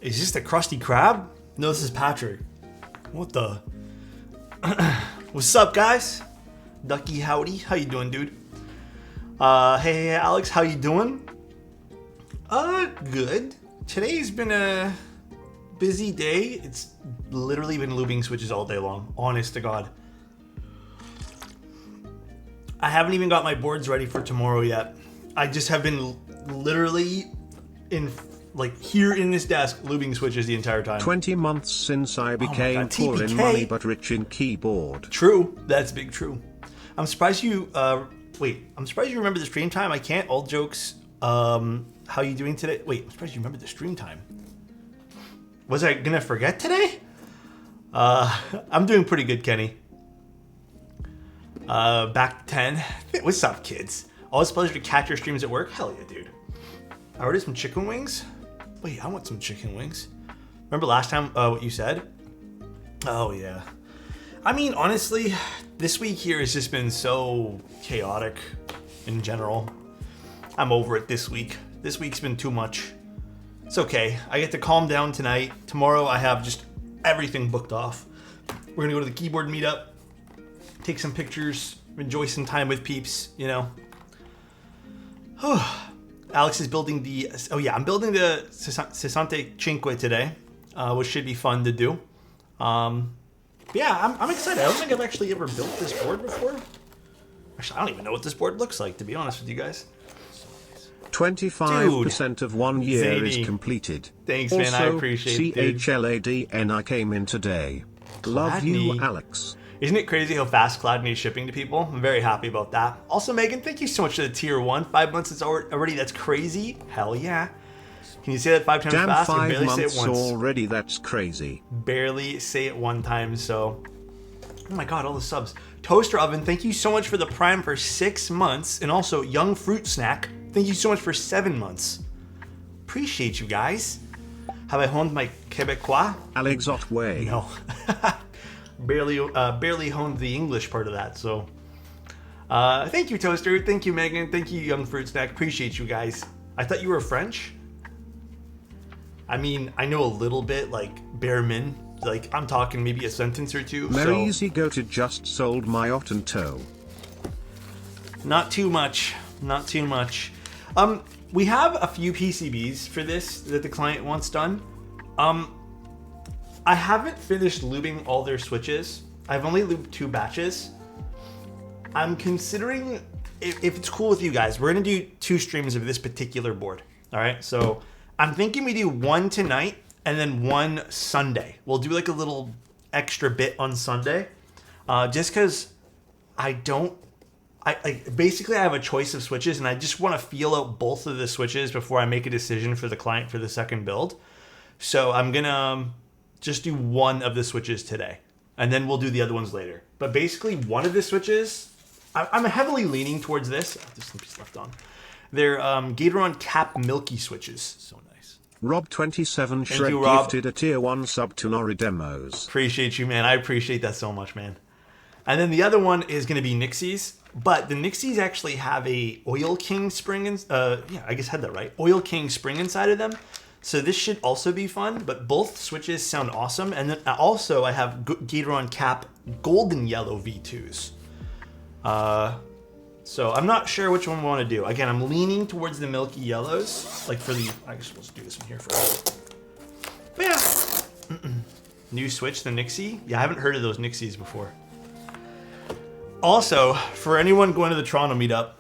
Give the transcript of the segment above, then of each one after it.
Is this the Krusty Krab? No, this is Patrick. What the? What's up, guys? Ducky howdy. How you doing, dude? Hey, Alex. How you doing? Good. Today's been a busy day. It's literally been looping switches all day long. Honest to God. I haven't even got my boards ready for tomorrow yet. I just have been literally here in this desk looping switches the entire time. 20 months since I became poor in money but rich in keyboard. True. That's big true. I'm surprised you I'm surprised you remember the stream time. I can't. All jokes. How you doing today? Wait, I'm surprised you remember the stream time. Was I gonna forget today? I'm doing pretty good, Kenny. Back to 10. What's up, kids? Always a pleasure to catch your streams at work. Hell yeah, dude. I ordered some chicken wings. Wait, I want some chicken wings. Remember last time what you said? Oh, yeah. I mean, honestly, this week here has just been so chaotic in general. I'm over it this week. This week's been too much. It's okay. I get to calm down tonight. Tomorrow I have just everything booked off. We're going to go to the keyboard meetup, take some pictures, enjoy some time with peeps, you know. Alex is building I'm building the Sessantacinque today, which should be fun to do. Yeah, I'm excited. I don't think I've actually ever built this board before. Actually, I don't even know what this board looks like, to be honest with you guys. 25% of 1 year zany. is completed. Thanks, also, man. I appreciate it. CHLADN I came in today. Love you, Alex. Isn't it crazy how fast Cloudney is shipping to people? I'm very happy about that. Also, Megan, thank you so much for the tier 1. 5 months is already. That's crazy. Hell yeah. Can you say that 5 times Damn, fast? 5 barely months say it once. already. That's crazy. Barely say it 1 time. So, oh my God, all the subs. Toaster Oven, thank you so much for the Prime for 6 months, and also Young Fruit Snack, thank you so much for 7 months. Appreciate you guys. Have I honed my Quebecois? Alexotos way. No. barely honed the English part of that, so thank you, Toaster. Thank you, Megan. Thank you, Young Fruit Snack. Appreciate you guys. I thought you were French. I mean, I know a little bit, like bare min. Like, I'm talking maybe a sentence or two. Mary Easy Goated just sold my Otten toe. Not too much. Not too much. We have a few PCBs for this that the client wants done. I haven't finished lubing all their switches. I've only lubed 2 batches. I'm considering, if it's cool with you guys, we're gonna do 2 streams of this particular board. All right, so I'm thinking we do 1 tonight and then 1 Sunday. We'll do like a little extra bit on Sunday, just because basically I have a choice of switches and I just want to feel out both of the switches before I make a decision for the client for the second build. So I'm gonna just do 1 of the switches today, and then we'll do the other ones later. But basically, 1 of the switches, I'm heavily leaning towards this. Oh, there's some piece left on. They're Gateron Cap Milky switches. So nice. Rob27 Thank Shrek you, Rob. gifted a tier 1 sub to Nori Demos. Appreciate you, man. I appreciate that so much, man. And then the other one is going to be Nixies, but the Nixies actually have a Oil King spring. I guess I had that right. Oil King spring inside of them. So this should also be fun, but both switches sound awesome. And then also I have Gateron Cap Golden Yellow V2s. So I'm not sure which one we want to do. Again, I'm leaning towards the Milky Yellows. Like for the, I guess we'll just do this one here first. But yeah. New switch, the Nixie. Yeah, I haven't heard of those Nixies before. Also, for anyone going to the Toronto meetup,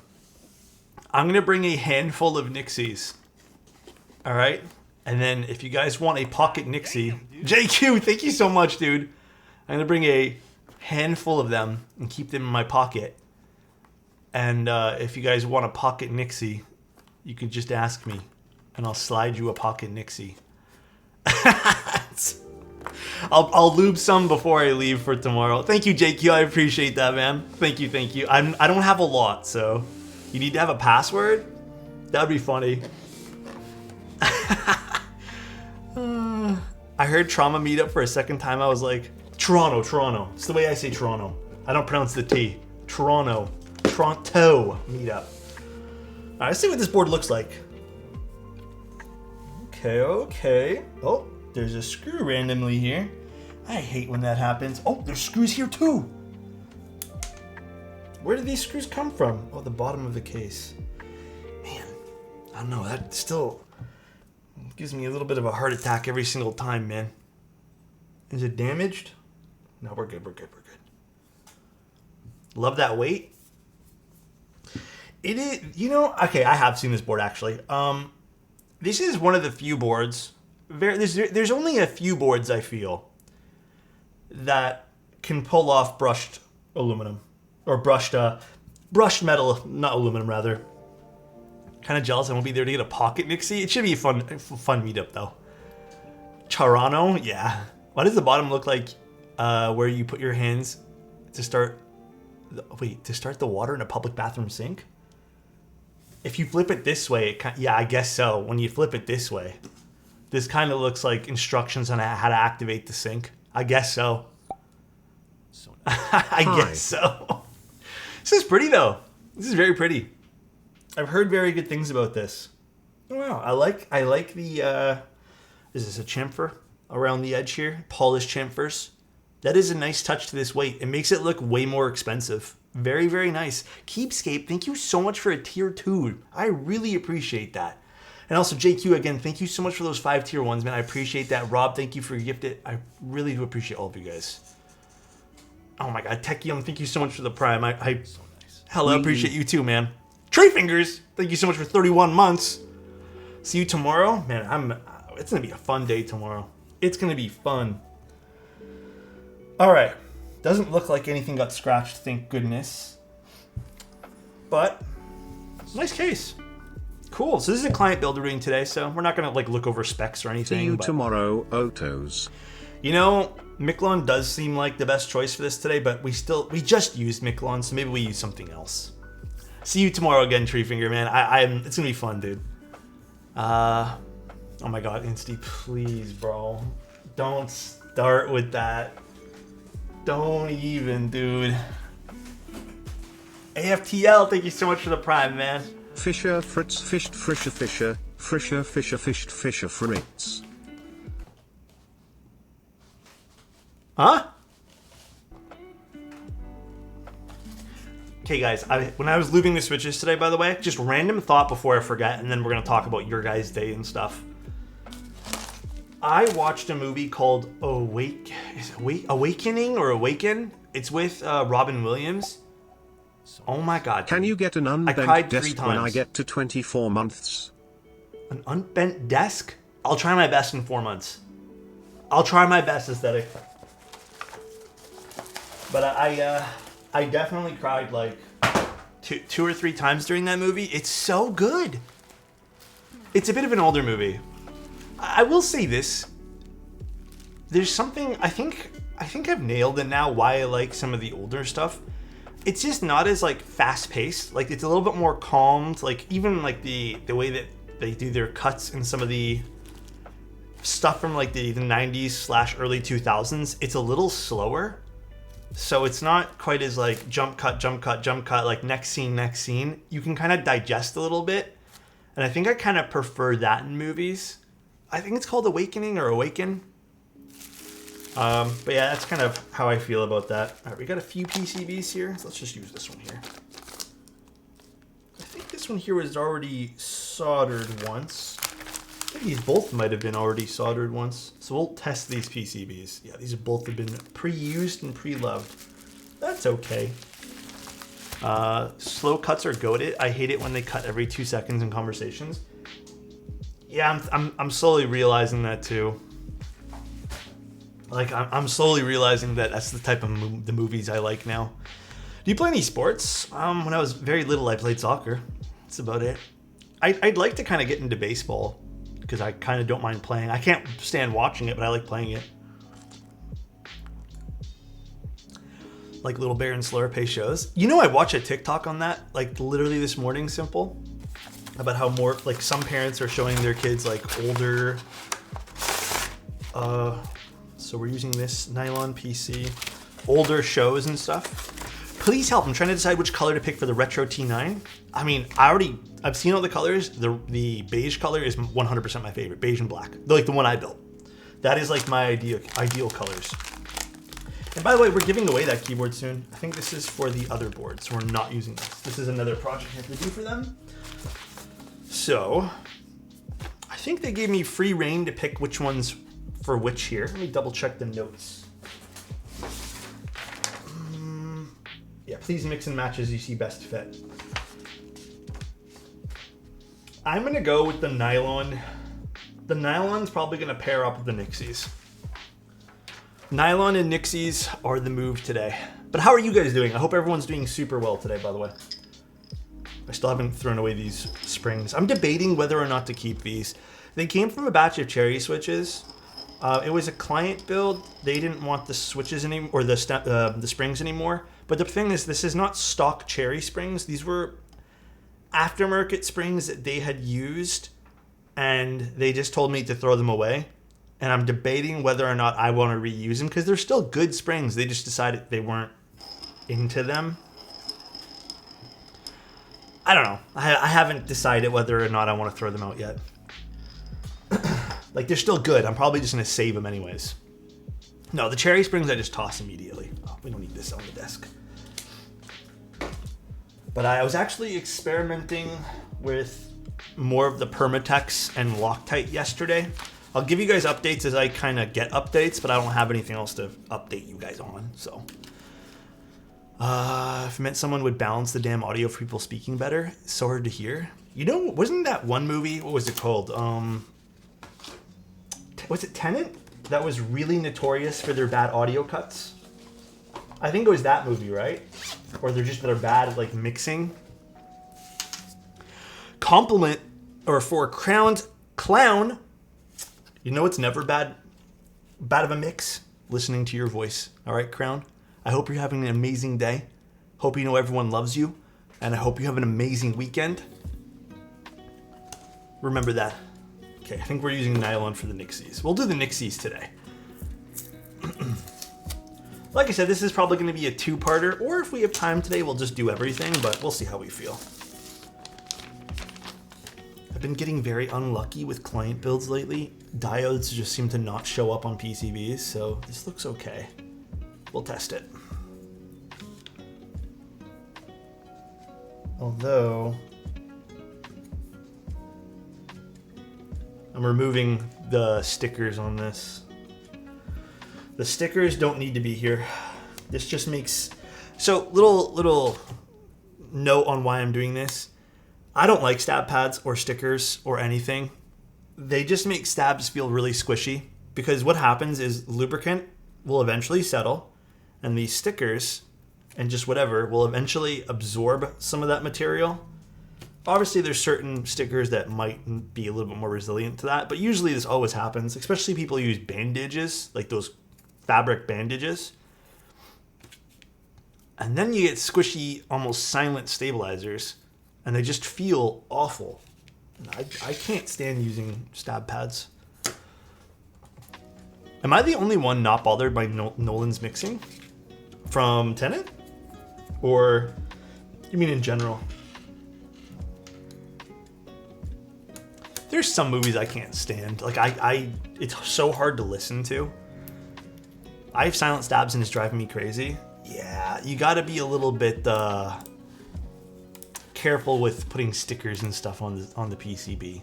I'm going to bring a handful of Nixies. All right? And then if you guys want a pocket Nixie, JQ, thank you so much, dude. I'm going to bring a handful of them and keep them in my pocket. And if you guys want a pocket Nixie, you can just ask me, and I'll slide you a pocket Nixie. I'll lube some before I leave for tomorrow. Thank you, JQ. I appreciate that, man. Thank you, thank you. I don't have a lot, so you need to have a password? That'd be funny. I heard Trauma Meetup for a second time. I was like, Toronto. It's the way I say Toronto. I don't pronounce the T. Toronto Meetup. All right, let's see what this board looks like. Okay. Oh, there's a screw randomly here. I hate when that happens. Oh, there's screws here too. Where did these screws come from? Oh, the bottom of the case. Man, I don't know. That still gives me a little bit of a heart attack every single time, man. Is it damaged? No, we're good. We're good. We're good. Love that weight. It is, you know, okay, I have seen this board actually. This is one of the few boards. There's only a few boards I feel that can pull off brushed aluminum or brushed metal, not aluminum rather. Kind of jealous I won't be there to get a pocket Nixie. It should be a fun meetup though. Charano, yeah. Why does the bottom look like where you put your hands to start the water in a public bathroom sink? If you flip it this way, yeah, I guess so. When you flip it this way, this kind of looks like instructions on how to activate the sink. I guess so. I guess so. This is pretty though. This is very pretty. I've heard very good things about this. Oh, wow, I like the. Is this a chamfer around the edge here? Polished chamfers. That is a nice touch to this weight. It makes it look way more expensive. Very, very nice. Keepscape, thank you so much for a tier 2. I really appreciate that. And also, JQ, again, thank you so much for those 5 tier 1s, man. I appreciate that. Rob, thank you for your gift. I really do appreciate all of you guys. Oh my God, Techium, thank you so much for the Prime. So nice. Hell, I appreciate you too, man. Tree Fingers, thank you so much for 31 months. See you tomorrow. Man, it's going to be a fun day tomorrow. It's going to be fun. All right. Doesn't look like anything got scratched, thank goodness. But, nice case. Cool. So this is a client build we're doing today, so we're not going to like look over specs or anything. See you tomorrow, Otos. You know, Miklon does seem like the best choice for this today, but we just used Miklon, so maybe we use something else. See you tomorrow again, Treefinger, man. It's going to be fun, dude. Oh my God, Insty, please, bro. Don't start with that. Don't even, dude. AFTL, thank you so much for the Prime, man. Fisher Fritz fished Frischer Fischer, Frischer Fischer fished Fischer Fritz. Huh? Okay, guys, when I was lubing the switches today, by the way, just random thought before I forget, and then we're going to talk about your guys' day and stuff. I watched a movie called Awakening or Awaken. It's with Robin Williams. Oh my God. Can you get an unbent desk when I get to 24 months? An unbent desk? I'll try my best in 4 months. I'll try my best, aesthetic. But I definitely cried like two or three times during that movie. It's so good. It's a bit of an older movie. I will say this. There's something, I think I've nailed it now why I like some of the older stuff. It's just not as like fast paced. Like it's a little bit more calmed. Like even like the way that they do their cuts in some of the stuff from like the 90s / early 2000s. It's a little slower. So it's not quite as like jump cut, like next scene. You can kind of digest a little bit. And I think I kind of prefer that in movies. I think it's called Awakening or Awaken. But yeah, that's kind of how I feel about that. All right, we got a few PCBs here. So let's just use this one here. I think this one here was already soldered once. I think these both might have been already soldered once. So we'll test these PCBs. Yeah, these both have been pre-used and pre-loved. That's okay. Slow cuts are goated. I hate it when they cut every 2 seconds in conversations. Yeah, I'm slowly realizing that too. Like I'm slowly realizing that that's the type of the movies I like now. Do you play any sports? When I was very little, I played soccer. That's about it. I'd like to kind of get into baseball because I kind of don't mind playing. I can't stand watching it, but I like playing it. Like Little Bear and Slurpee shows. You know, I watched a TikTok on that, like literally this morning, simple. About how more, like some parents are showing their kids like older. So we're using this nylon PC, older shows and stuff. Please help, I'm trying to decide which color to pick for the Retro T9. I mean, I've seen all the colors. The beige color is 100% my favorite, beige and black. Like the one I built. That is like my ideal colors. And by the way, we're giving away that keyboard soon. I think this is for the other board, so we're not using this. This is another project I have to do for them. So I think they gave me free reign to pick which ones for which here. Let me double check the notes. Yeah, please mix and match as you see best fit. I'm gonna go with the nylon. The nylon's probably gonna pair up with the Nixies. Nylon and Nixies are the move today. But how are you guys doing? I hope everyone's doing super well today, by the way. I still haven't thrown away these springs. I'm debating whether or not to keep these. They came from a batch of cherry switches. It was a client build. They didn't want the switches anymore, or the springs anymore. But the thing is, this is not stock cherry springs. These were aftermarket springs that they had used, and they just told me to throw them away. And I'm debating whether or not I want to reuse them because they're still good springs. They just decided they weren't into them. I don't know. I haven't decided whether or not I want to throw them out yet. Like, they're still good. I'm probably just going to save them anyways. No, the cherry springs I just toss immediately. Oh, we don't need this on the desk. But I was actually experimenting with more of the Permatex and Loctite yesterday. I'll give you guys updates as I kind of get updates, but I don't have anything else to update you guys on. So, if it meant someone would balance the damn audio for people speaking better, it's so hard to hear. You know, wasn't that one movie? What was it called? Was it Tenet? That was really notorious for their bad audio cuts. I think it was that movie, right? Or they're bad at like mixing. Compliment, or for clown. You know it's never bad of a mix? Listening to your voice. All right, Crown? I hope you're having an amazing day. Hope you know everyone loves you. And I hope you have an amazing weekend. Remember that. Okay, I think we're using nylon for the Nixies. We'll do the Nixies today. Like I said, this is probably going to be a two-parter. Or if we have time today, we'll just do everything. But we'll see how we feel. I've been getting very unlucky with client builds lately. Diodes just seem to not show up on PCBs, so this looks okay. We'll test it. Although, I'm removing the stickers on this. The stickers don't need to be here. This just makes... So, little note on why I'm doing this. I don't like stab pads or stickers or anything. They just make stabs feel really squishy because what happens is lubricant will eventually settle and these stickers and just whatever will eventually absorb some of that material. Obviously, there's certain stickers that might be a little bit more resilient to that, but usually this always happens, especially people use bandages, like those fabric bandages. And then you get squishy, almost silent stabilizers. And they just feel awful. I can't stand using stab pads. Am I the only one not bothered by Nolan's mixing from Tenet? Or you mean in general? There's some movies I can't stand. Like it's so hard to listen to. I have silent stabs and it's driving me crazy. Yeah, you gotta be a little bit careful with putting stickers and stuff on the PCB.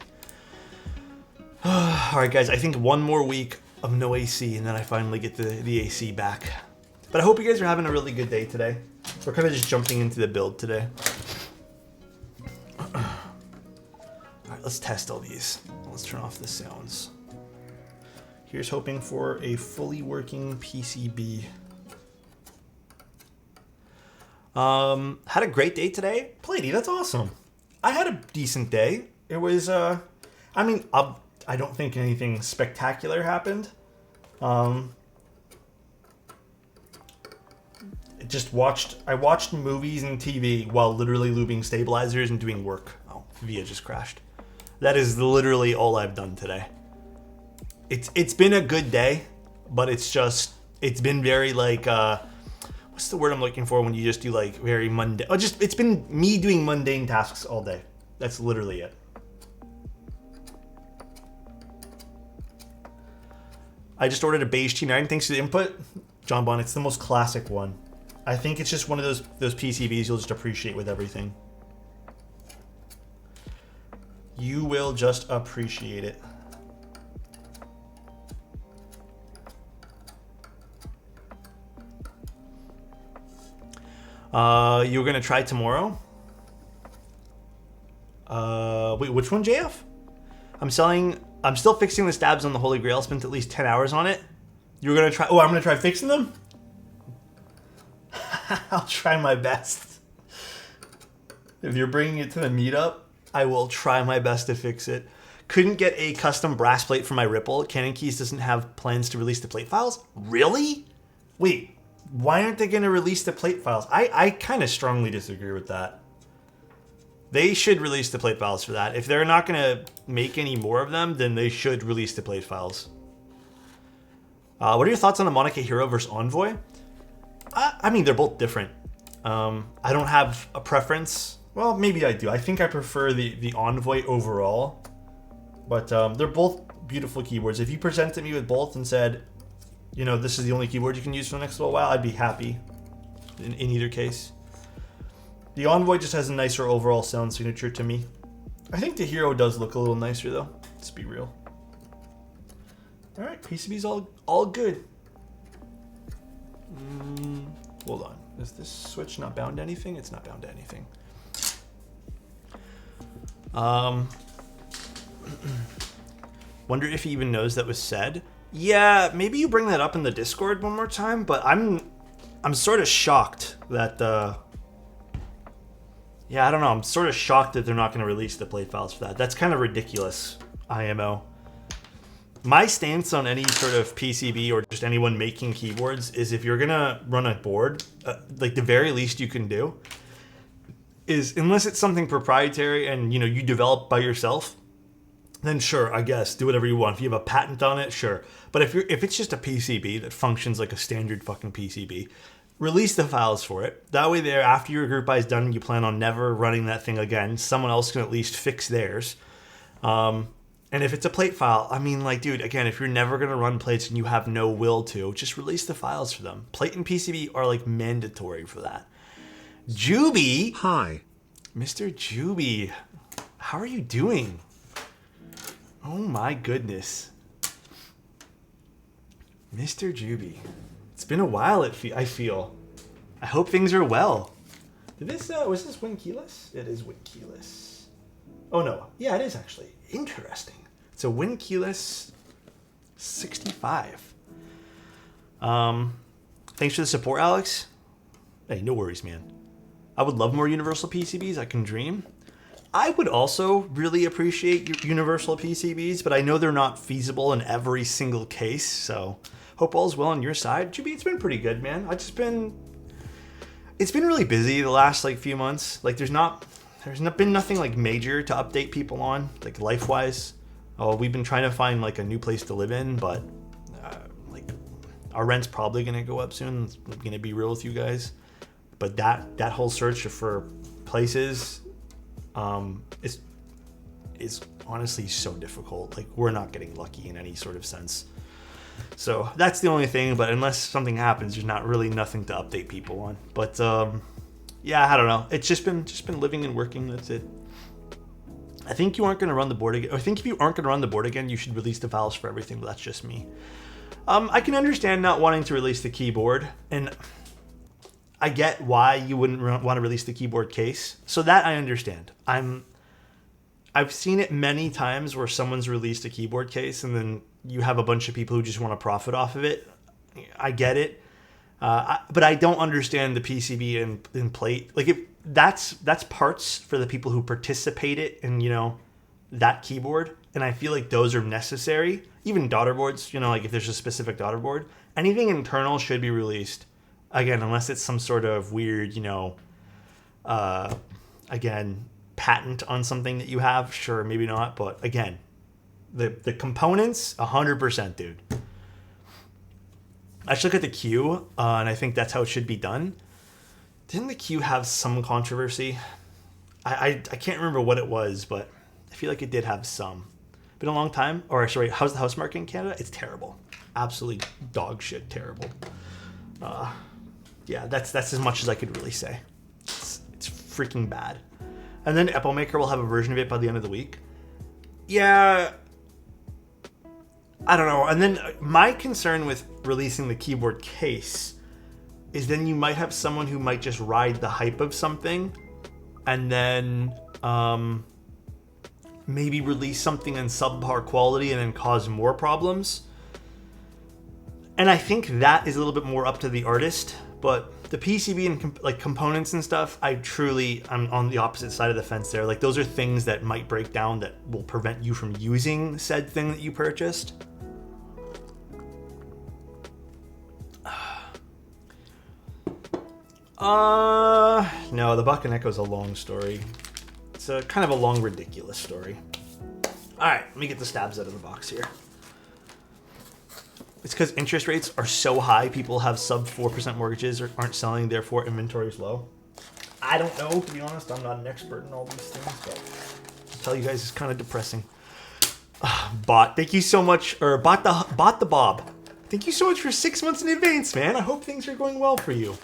All right, guys, I think one more week of no AC, and then I finally get the AC back. But I hope you guys are having a really good day today. We're kind of just jumping into the build today. All right, let's test all these. Let's turn off the sounds. Here's hoping for a fully working PCB. Had a great day today. Plady, that's awesome. I had a decent day. It was, I don't think anything spectacular happened. I watched movies and TV while literally lubing stabilizers and doing work. Oh, Via just crashed. That is literally all I've done today. It's been a good day, but it's been very like, what's the word I'm looking for when you just do like very mundane? It's been me doing mundane tasks all day. That's literally it. I just ordered a beige T9. Thanks to the input. John Bond, it's the most classic one. I think it's just one of those PCBs you'll just appreciate with everything. You will just appreciate it. You're gonna try tomorrow? Wait, which one, JF? I'm still fixing the stabs on the Holy Grail. Spent at least 10 hours on it. You're gonna try, I'm gonna try fixing them? I'll try my best. If you're bringing it to the meetup, I will try my best to fix it. Couldn't get a custom brass plate for my Ripple. Canon Keys doesn't have plans to release the plate files. Really? Wait, why aren't they going to release the plate files? I kind of strongly disagree with that. They should release the plate files for that. If they're not going to make any more of them, then they should release the plate files. What are your thoughts on the Monica Hero versus Envoy? I mean, they're both different. I don't have a preference. Well, maybe I do. I think I prefer the Envoy overall. But they're both beautiful keyboards. If you presented me with both and said, you know, this is the only keyboard you can use for the next little while, I'd be happy in either case. The Envoy just has a nicer overall sound signature to me. I think the Hero does look a little nicer though. Let's be real. All right, PCB's all good. Hold on. Is this switch not bound to anything? It's not bound to anything. Wonder if he even knows that was said. Yeah, maybe you bring that up in the Discord one more time, but I'm sort of shocked that yeah, I don't know. I'm sort of shocked that they're not going to release the plate files for that. That's kind of ridiculous, IMO. My stance on any sort of PCB or just anyone making keyboards is if you're going to run a board, like the very least you can do is, unless it's something proprietary and, you know, you develop by yourself, then sure, I guess, do whatever you want. If you have a patent on it, sure. But if it's just a PCB that functions like a standard fucking PCB, release the files for it. That way there, after your group buy is done, you plan on never running that thing again. Someone else can at least fix theirs. And if it's a plate file, I mean, like, dude, again, if you're never going to run plates and you have no will to, just release the files for them. Plate and PCB are, like, mandatory for that. Juby! Hi. Mr. Juby, how are you doing? Oh my goodness. Mr. Juby. It's been a while, I feel. I hope things are well. Was this win keyless? It is win keyless. Oh no, yeah, it is actually. Interesting. It's a win keyless 65. Thanks for the support, Alex. Hey, no worries, man. I would love more universal PCBs. I can dream. I would also really appreciate universal PCBs, but I know they're not feasible in every single case, so hope all's well on your side. Juby, it's been pretty good, man. It's been really busy the last like few months. Like there's been nothing like major to update people on, like life-wise. Oh, we've been trying to find like a new place to live in, but like our rent's probably gonna go up soon. I'm gonna be real with you guys. But that whole search for places is honestly so difficult. Like we're not getting lucky in any sort of sense. So that's the only thing, but unless something happens, there's not really nothing to update people on. But yeah, I don't know. It's just been living and working. That's it. I think you aren't going to run the board again. I think if you aren't going to run the board again, you should release the files for everything, but that's just me. I can understand not wanting to release the keyboard, and I get why you wouldn't want to release the keyboard case. So that I understand. I've seen it many times where someone's released a keyboard case and then you have a bunch of people who just want to profit off of it. I get it. But I don't understand the PCB and plate. Like that's parts for the people who participated in, you know, that keyboard. And I feel like those are necessary. Even daughter boards, you know, like if there's a specific daughter board, anything internal should be released. Again, unless it's some sort of weird, you know, again, patent on something that you have. Sure, maybe not. But again, the components, 100%, dude. I should look at the queue, and I think that's how it should be done. Didn't the queue have some controversy? I can't remember what it was, but I feel like it did have some. Been a long time. Or sorry, how's the house market in Canada? It's terrible. absolutely dog shit terrible. Yeah, that's as much as I could really say. It's freaking bad. And then Apple Maker will have a version of it by the end of the week. Yeah, I don't know. And then my concern with releasing the keyboard case is then you might have someone who might just ride the hype of something and then maybe release something in subpar quality and then cause more problems. And I think that is a little bit more up to the artist, but the PCB and like components and stuff, I'm on the opposite side of the fence there. Like those are things that might break down that will prevent you from using said thing that you purchased. No, the Buck and Echo is a long story. It's a kind of a long, ridiculous story. All right, let me get the stabs out of the box here. It's because interest rates are so high, people have sub 4% mortgages or aren't selling, therefore inventory is low. I don't know, to be honest. I'm not an expert in all these things, but I'll tell you guys, it's kind of depressing. Bot, thank you so much, or Bot the Bob. Thank you so much for 6 months in advance, man. I hope things are going well for you.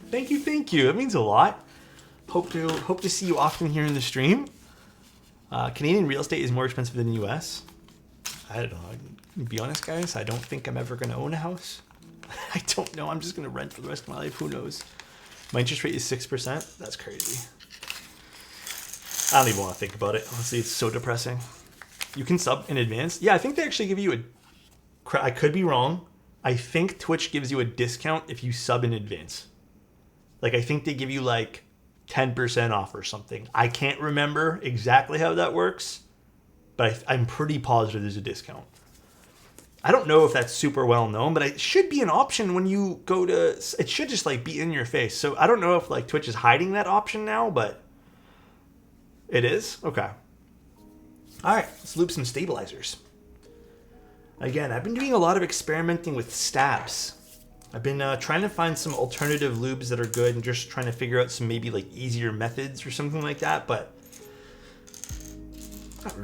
Thank you. It means a lot. Hope to see you often here in the stream. Canadian real estate is more expensive than the US. I don't know. To be honest, guys, I don't think I'm ever going to own a house. I don't know. I'm just going to rent for the rest of my life. Who knows? My interest rate is 6%. That's crazy. I don't even want to think about it. Honestly, it's so depressing. You can sub in advance. Yeah, I think they actually give you I could be wrong. I think Twitch gives you a discount if you sub in advance. Like, I think they give you like 10% off or something. I can't remember exactly how that works, but I'm pretty positive there's a discount. I don't know if that's super well known, but it should be an option when you go to, it should just like be in your face. So I don't know if like Twitch is hiding that option now, but it is. Okay. All right, let's loop some stabilizers. Again, I've been doing a lot of experimenting with stabs. I've been trying to find some alternative lubes that are good and just trying to figure out some maybe like easier methods or something like that, but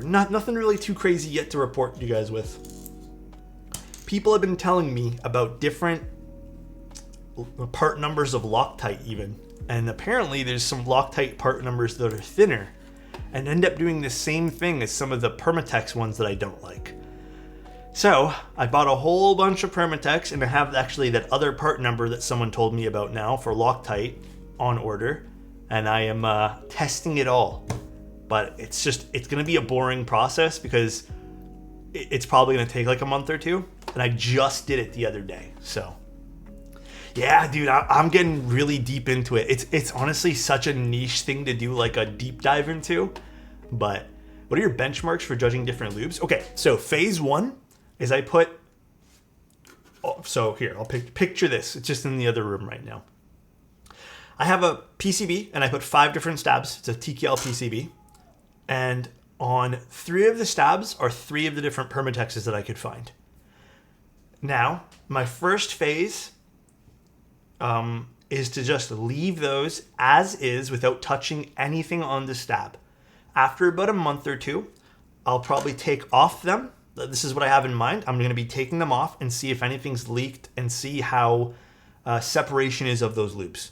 nothing really too crazy yet to report you guys with. People have been telling me about different part numbers of Loctite even, and apparently there's some Loctite part numbers that are thinner and end up doing the same thing as some of the Permatex ones that I don't like. So I bought a whole bunch of Permatex, and I have actually that other part number that someone told me about now for Loctite on order, and I am testing it all. But it's going to be a boring process because it's probably going to take like a month or two, and I just did it the other day. So yeah, dude, I'm getting really deep into it. It's honestly such a niche thing to do like a deep dive into, but what are your benchmarks for judging different lubes? Okay, so phase one is I put, so here, I'll picture this. It's just in the other room right now. I have a PCB and I put 5 different stabs. It's a TKL PCB. And on 3 of the stabs are 3 of the different Permatexes that I could find. Now, my first phase is to just leave those as is without touching anything on the stab. After about a month or two, I'll probably take off them. This is what I have in mind. I'm going to be taking them off and see if anything's leaked and see how separation is of those loops.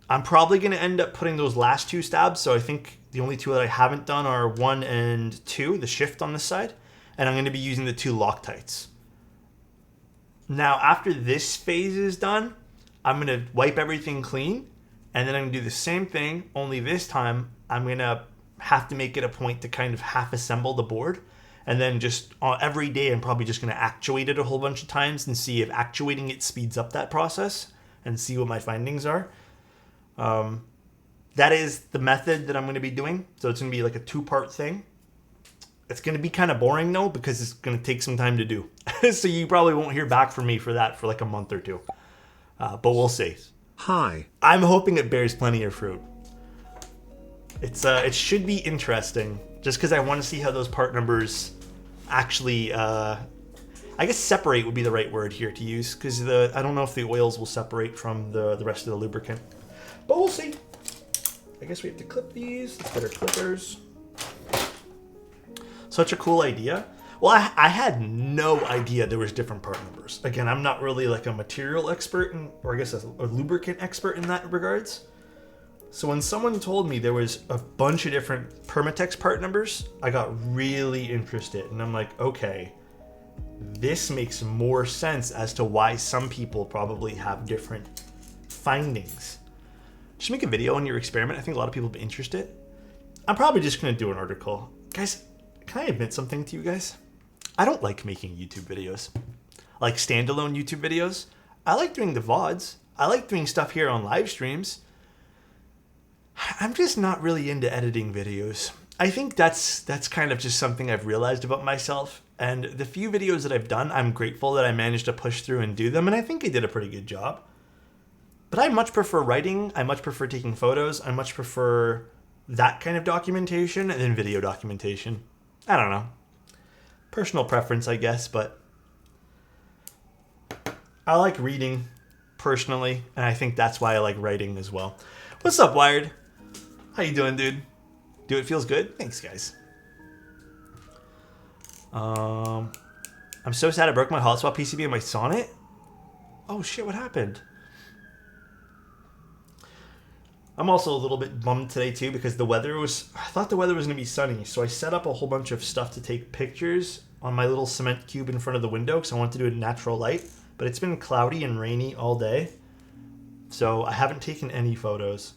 I'm probably going to end up putting those last 2 stabs. So I think the only 2 that I haven't done are 1 and 2, the shift on this side. And I'm going to be using the 2 Loctites. Now, after this phase is done, I'm going to wipe everything clean. And then I'm going to do the same thing, only this time I'm going to have to make it a point to kind of half assemble the board. And then just every day, I'm probably just going to actuate it a whole bunch of times and see if actuating it speeds up that process and see what my findings are. That is the method that I'm going to be doing. So it's going to be like a 2-part thing. It's going to be kind of boring though, because it's going to take some time to do. So you probably won't hear back from me for that for like a month or 2. But we'll see. Hi. I'm hoping it bears plenty of fruit. It should be interesting just because I want to see how those part numbers actually, I guess separate would be the right word here to use, because I don't know if the oils will separate from the rest of the lubricant. But we'll see. I guess we have to clip these. Let's get our clippers. Such a cool idea. Well, I had no idea there was different part numbers. Again, I'm not really like a material expert, or I guess a lubricant expert in that regards. So when someone told me there was a bunch of different Permatex part numbers, I got really interested. And I'm like, okay, this makes more sense as to why some people probably have different findings. Just make a video on your experiment. I think a lot of people will be interested. I'm probably just going to do an article. Guys, can I admit something to you guys? I don't like making YouTube videos. Like standalone YouTube videos. I like doing the VODs. I like doing stuff here on live streams. I'm just not really into editing videos. I think that's kind of just something I've realized about myself. And the few videos that I've done, I'm grateful that I managed to push through and do them. And I think I did a pretty good job. But I much prefer writing. I much prefer taking photos. I much prefer that kind of documentation and then video documentation. I don't know. Personal preference, I guess, but I like reading personally, and I think that's why I like writing as well. What's up, Wired? How you doing, dude? It feels good? Thanks, guys. I'm so sad I broke my hot swap PCB and my Sonnet. Oh shit, what happened? I'm also a little bit bummed today too because I thought the weather was going to be sunny. So I set up a whole bunch of stuff to take pictures on my little cement cube in front of the window because I wanted to do it in natural light. But it's been cloudy and rainy all day. So I haven't taken any photos.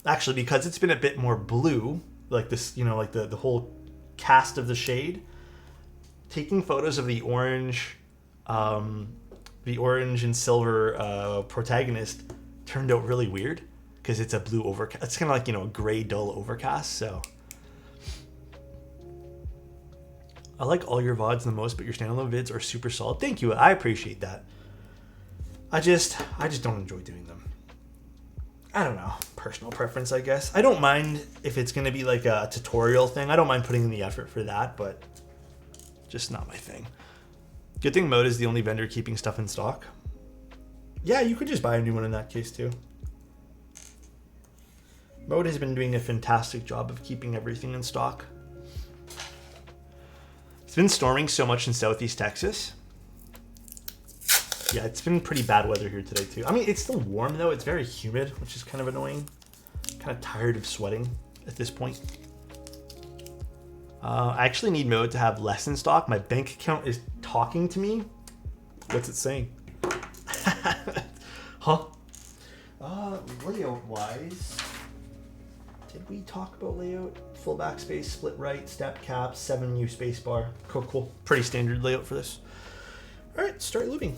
Actually, because it's been a bit more blue, like this, you know, like the whole cast of the shade. Taking photos of the orange and silver protagonist turned out really weird. Because it's a blue overcast. It's kind of like, you know, a gray dull overcast. So I like all your VODs the most, but your standalone vids are super solid. Thank you. I appreciate that. I just don't enjoy doing them. I don't know. Personal preference, I guess. I don't mind if it's going to be like a tutorial thing. I don't mind putting in the effort for that, but just not my thing. Good thing Mode is the only vendor keeping stuff in stock. Yeah, you could just buy a new one in that case too. Mode has been doing a fantastic job of keeping everything in stock. It's been storming so much in Southeast Texas. Yeah, it's been pretty bad weather here today too. I mean, it's still warm though. It's very humid, which is kind of annoying. Kind of tired of sweating at this point. I actually need Mode to have less in stock. My bank account is talking to me. What's it saying? Huh? Layout-wise... Did we talk about layout? Full backspace, split right, step cap, 7U spacebar. Cool. Pretty standard layout for this. All right, start lubing.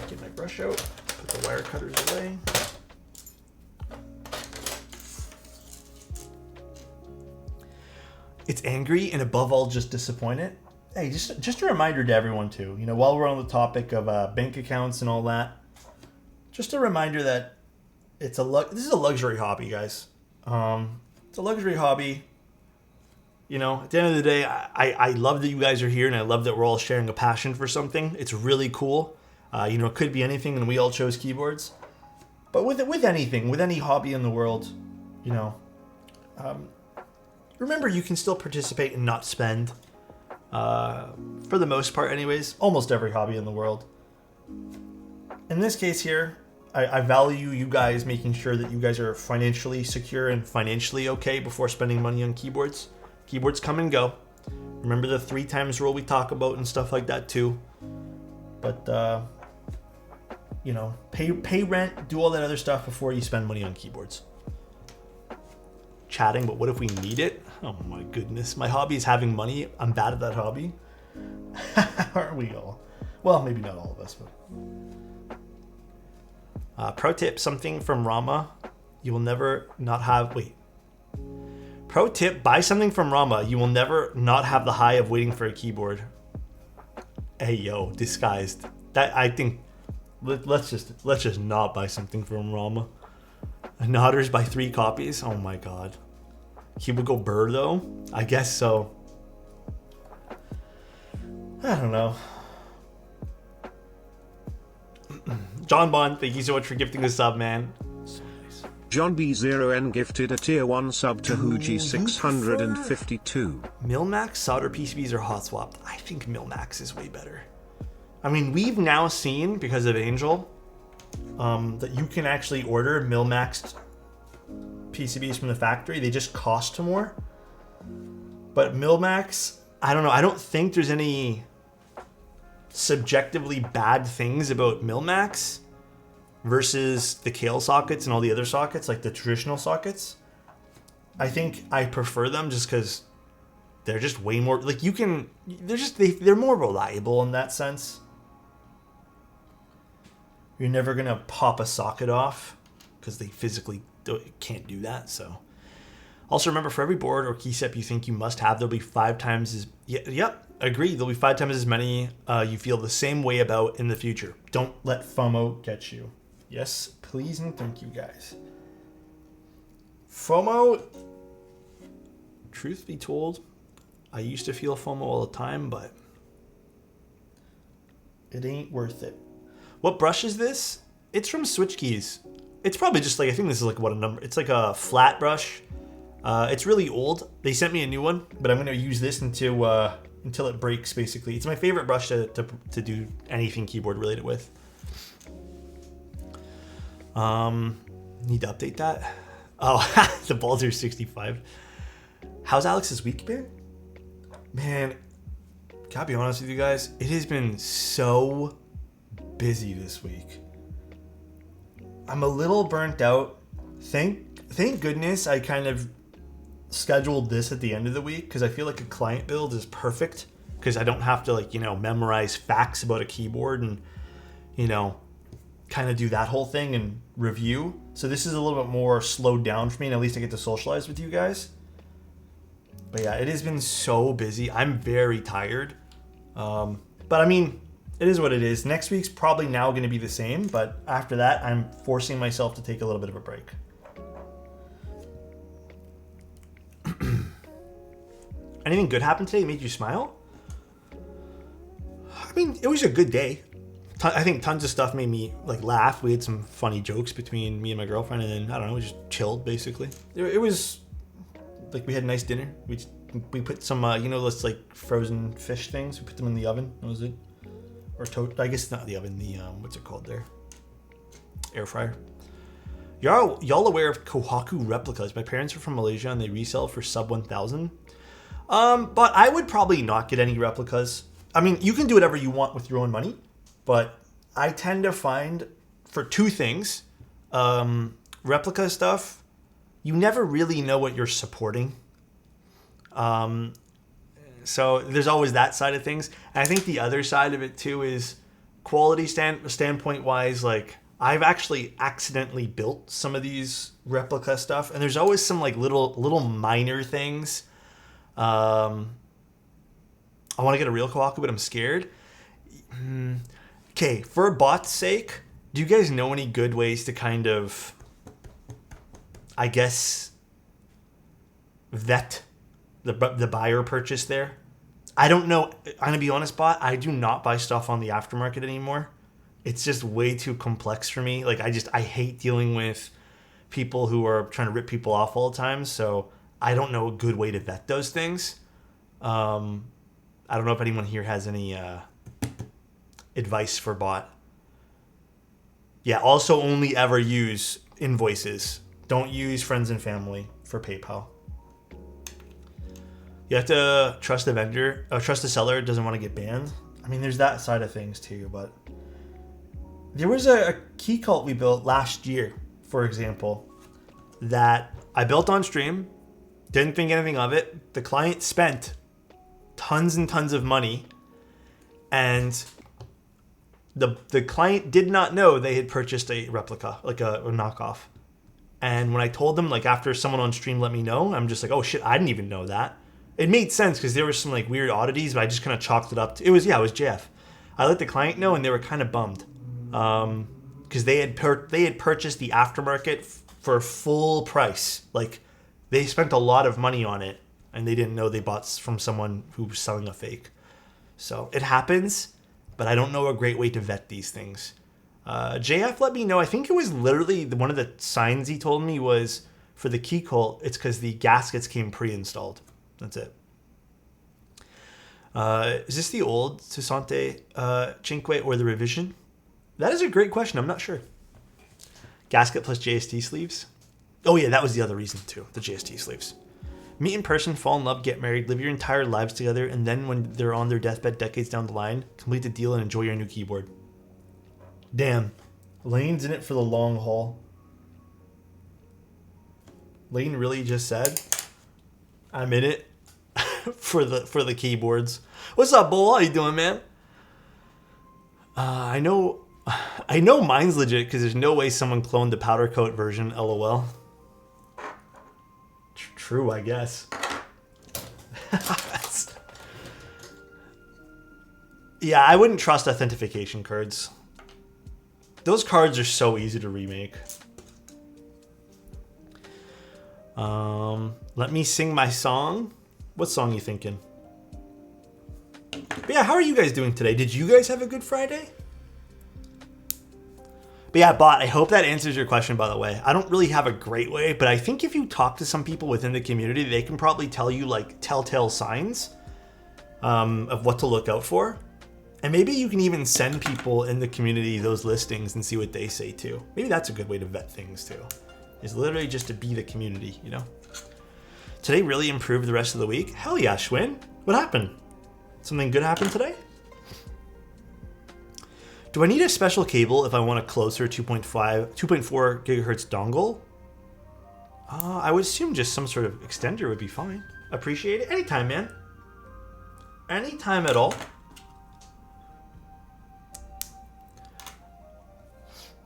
Get my brush out, put the wire cutters away. It's angry and above all just disappointed. Hey, just a reminder to everyone too, you know, while we're on the topic of bank accounts and all that, just a reminder that this is a luxury hobby, guys. It's a luxury hobby. You know, at the end of the day, I love that you guys are here and I love that we're all sharing a passion for something. It's really cool. You know, it could be anything and we all chose keyboards. But with anything, with any hobby in the world, you know, remember you can still participate and not spend. For the most part anyways, almost every hobby in the world. In this case here, I value you guys making sure that you guys are financially secure and financially okay before spending money on keyboards. Keyboards come and go. Remember the 3 times rule we talk about and stuff like that too. But, you know, pay rent, do all that other stuff before you spend money on keyboards. Chatting, but what if we need it? Oh my goodness. My hobby is having money. I'm bad at that hobby. Aren't we all? Well, maybe not all of us, but... pro tip, something from Rama. You will never not have... Wait. Pro tip, buy something from Rama. You will never not have the high of waiting for a keyboard. Hey, yo, disguised. That, I think... Let's just not buy something from Rama. Nodders buy 3 copies? Oh my god. He would go burr though? I guess so. I don't know. John Bond, thank you so much for gifting a sub, man. So nice. John B0N gifted a tier 1 sub to Hooji 652. Milmax solder PCBs are hot swapped. I think Mil-Max is way better. I mean, we've now seen, because of Angel, that you can actually order Mil-Maxed PCBs from the factory. They just cost more. But Mil-Max, I don't know. I don't think there's any subjectively bad things about Mil-Max versus the Kale sockets and all the other sockets, like the traditional sockets. I think I prefer them just because they're just way more, like they're more reliable in that sense. You're never going to pop a socket off because they physically can't do that. So also remember, for every board or keycap you think you must have, there'll be 5 times as, yep, agree. There'll be 5 times as many you feel the same way about in the future. Don't let FOMO get you. Yes, please and thank you, guys. FOMO, truth be told, I used to feel FOMO all the time, but it ain't worth it. What brush is this? It's from Switch Keys. It's probably just like, I think this is like what a number, it's like a flat brush. It's really old. They sent me a new one, but I'm going to use this until it breaks, basically. It's my favorite brush to do anything keyboard related with. Need to update that. Oh, the Baldur 65. How's Alex's week been? Man, gotta be honest with you guys, it has been so busy this week. I'm a little burnt out. Thank goodness I kind of scheduled this at the end of the week, because I feel like a client build is perfect, because I don't have to memorize facts about a keyboard and kind of do that whole thing and review. So this is a little bit more slowed down for me, and at least I get to socialize with you guys. But yeah, it has been so busy. I'm very tired. But I mean, it is what it is. Next week's probably now going to be the same, but after that, I'm forcing myself to take a little bit of a break. Anything good happened today that made you smile? I mean, it was a good day. I think tons of stuff made me laugh. We had some funny jokes between me and my girlfriend, and then, I don't know, we just chilled basically. It was we had a nice dinner. We put some, those frozen fish things. We put them in the oven. That was it. Or I guess not the oven. The what's it called there? Air fryer. Y'all aware of Kohaku replicas? My parents are from Malaysia and they resell for sub 1,000. But I would probably not get any replicas. I mean, you can do whatever you want with your own money, but I tend to find for 2 things, replica stuff, you never really know what you're supporting. So there's always that side of things. And I think the other side of it too is quality standpoint wise, I've actually accidentally built some of these replica stuff, and there's always some little minor things. I want to get a real Kohaku, but I'm scared. Okay, for a bot's sake, do you guys know any good ways to kind of, I guess, vet the buyer purchase there? I don't know. I'm going to be honest, bot, I do not buy stuff on the aftermarket anymore. It's just way too complex for me. I hate dealing with people who are trying to rip people off all the time. So I don't know a good way to vet those things. I don't know if anyone here has any advice for bot. Yeah, also only ever use invoices. Don't use friends and family for PayPal. You have to trust the vendor, trust the seller doesn't want to get banned. I mean, there's that side of things too, but there was a key cult we built last year, for example, that I built on stream, didn't think anything of it. The client spent tons and tons of money, and the client did not know they had purchased a replica, a knockoff. And when I told them, after someone on stream let me know, I'm just like, oh shit, I didn't even know that. It made sense because there were some weird oddities, but I just kind of chalked it up to, it was JF. I let the client know, and they were kind of bummed because they had purchased the aftermarket for full price. They spent a lot of money on it, and they didn't know they bought from someone who was selling a fake. So it happens, but I don't know a great way to vet these things. JF let me know. I think it was literally one of the signs he told me was for the key cult, it's because the gaskets came pre-installed. That's it. Is this the old Sessantacinque or the revision? That is a great question. I'm not sure. Gasket plus JST sleeves. Oh yeah, that was the other reason too. The JST sleeves. Meet in person, fall in love, get married, live your entire lives together, and then when they're on their deathbed decades down the line, complete the deal and enjoy your new keyboard. Damn. Lane's in it for the long haul. Lane really just said, I'm in it for the keyboards. What's up, Bull? How you doing, man? I know mine's legit because there's no way someone cloned the powder coat version, LOL. True, I guess. Yeah, I wouldn't trust authentication cards. Those cards are so easy to remake. Let me sing my song. What song you thinking? But yeah, how are you guys doing today? Did you guys have a good Friday? But yeah, Bot, I hope that answers your question, by the way. I don't really have a great way, but I think if you talk to some people within the community, they can probably tell you like telltale signs of what to look out for. And maybe you can even send people in the community those listings and see what they say too. Maybe that's a good way to vet things too. Is literally just to be the community, you know? Today really improved the rest of the week. Hell yeah, Schwinn. What happened? Something good happened today? Do I need a special cable if I want a closer 2.4 gigahertz dongle? I would assume just some sort of extender would be fine. Appreciate it. Anytime, man. Anytime at all.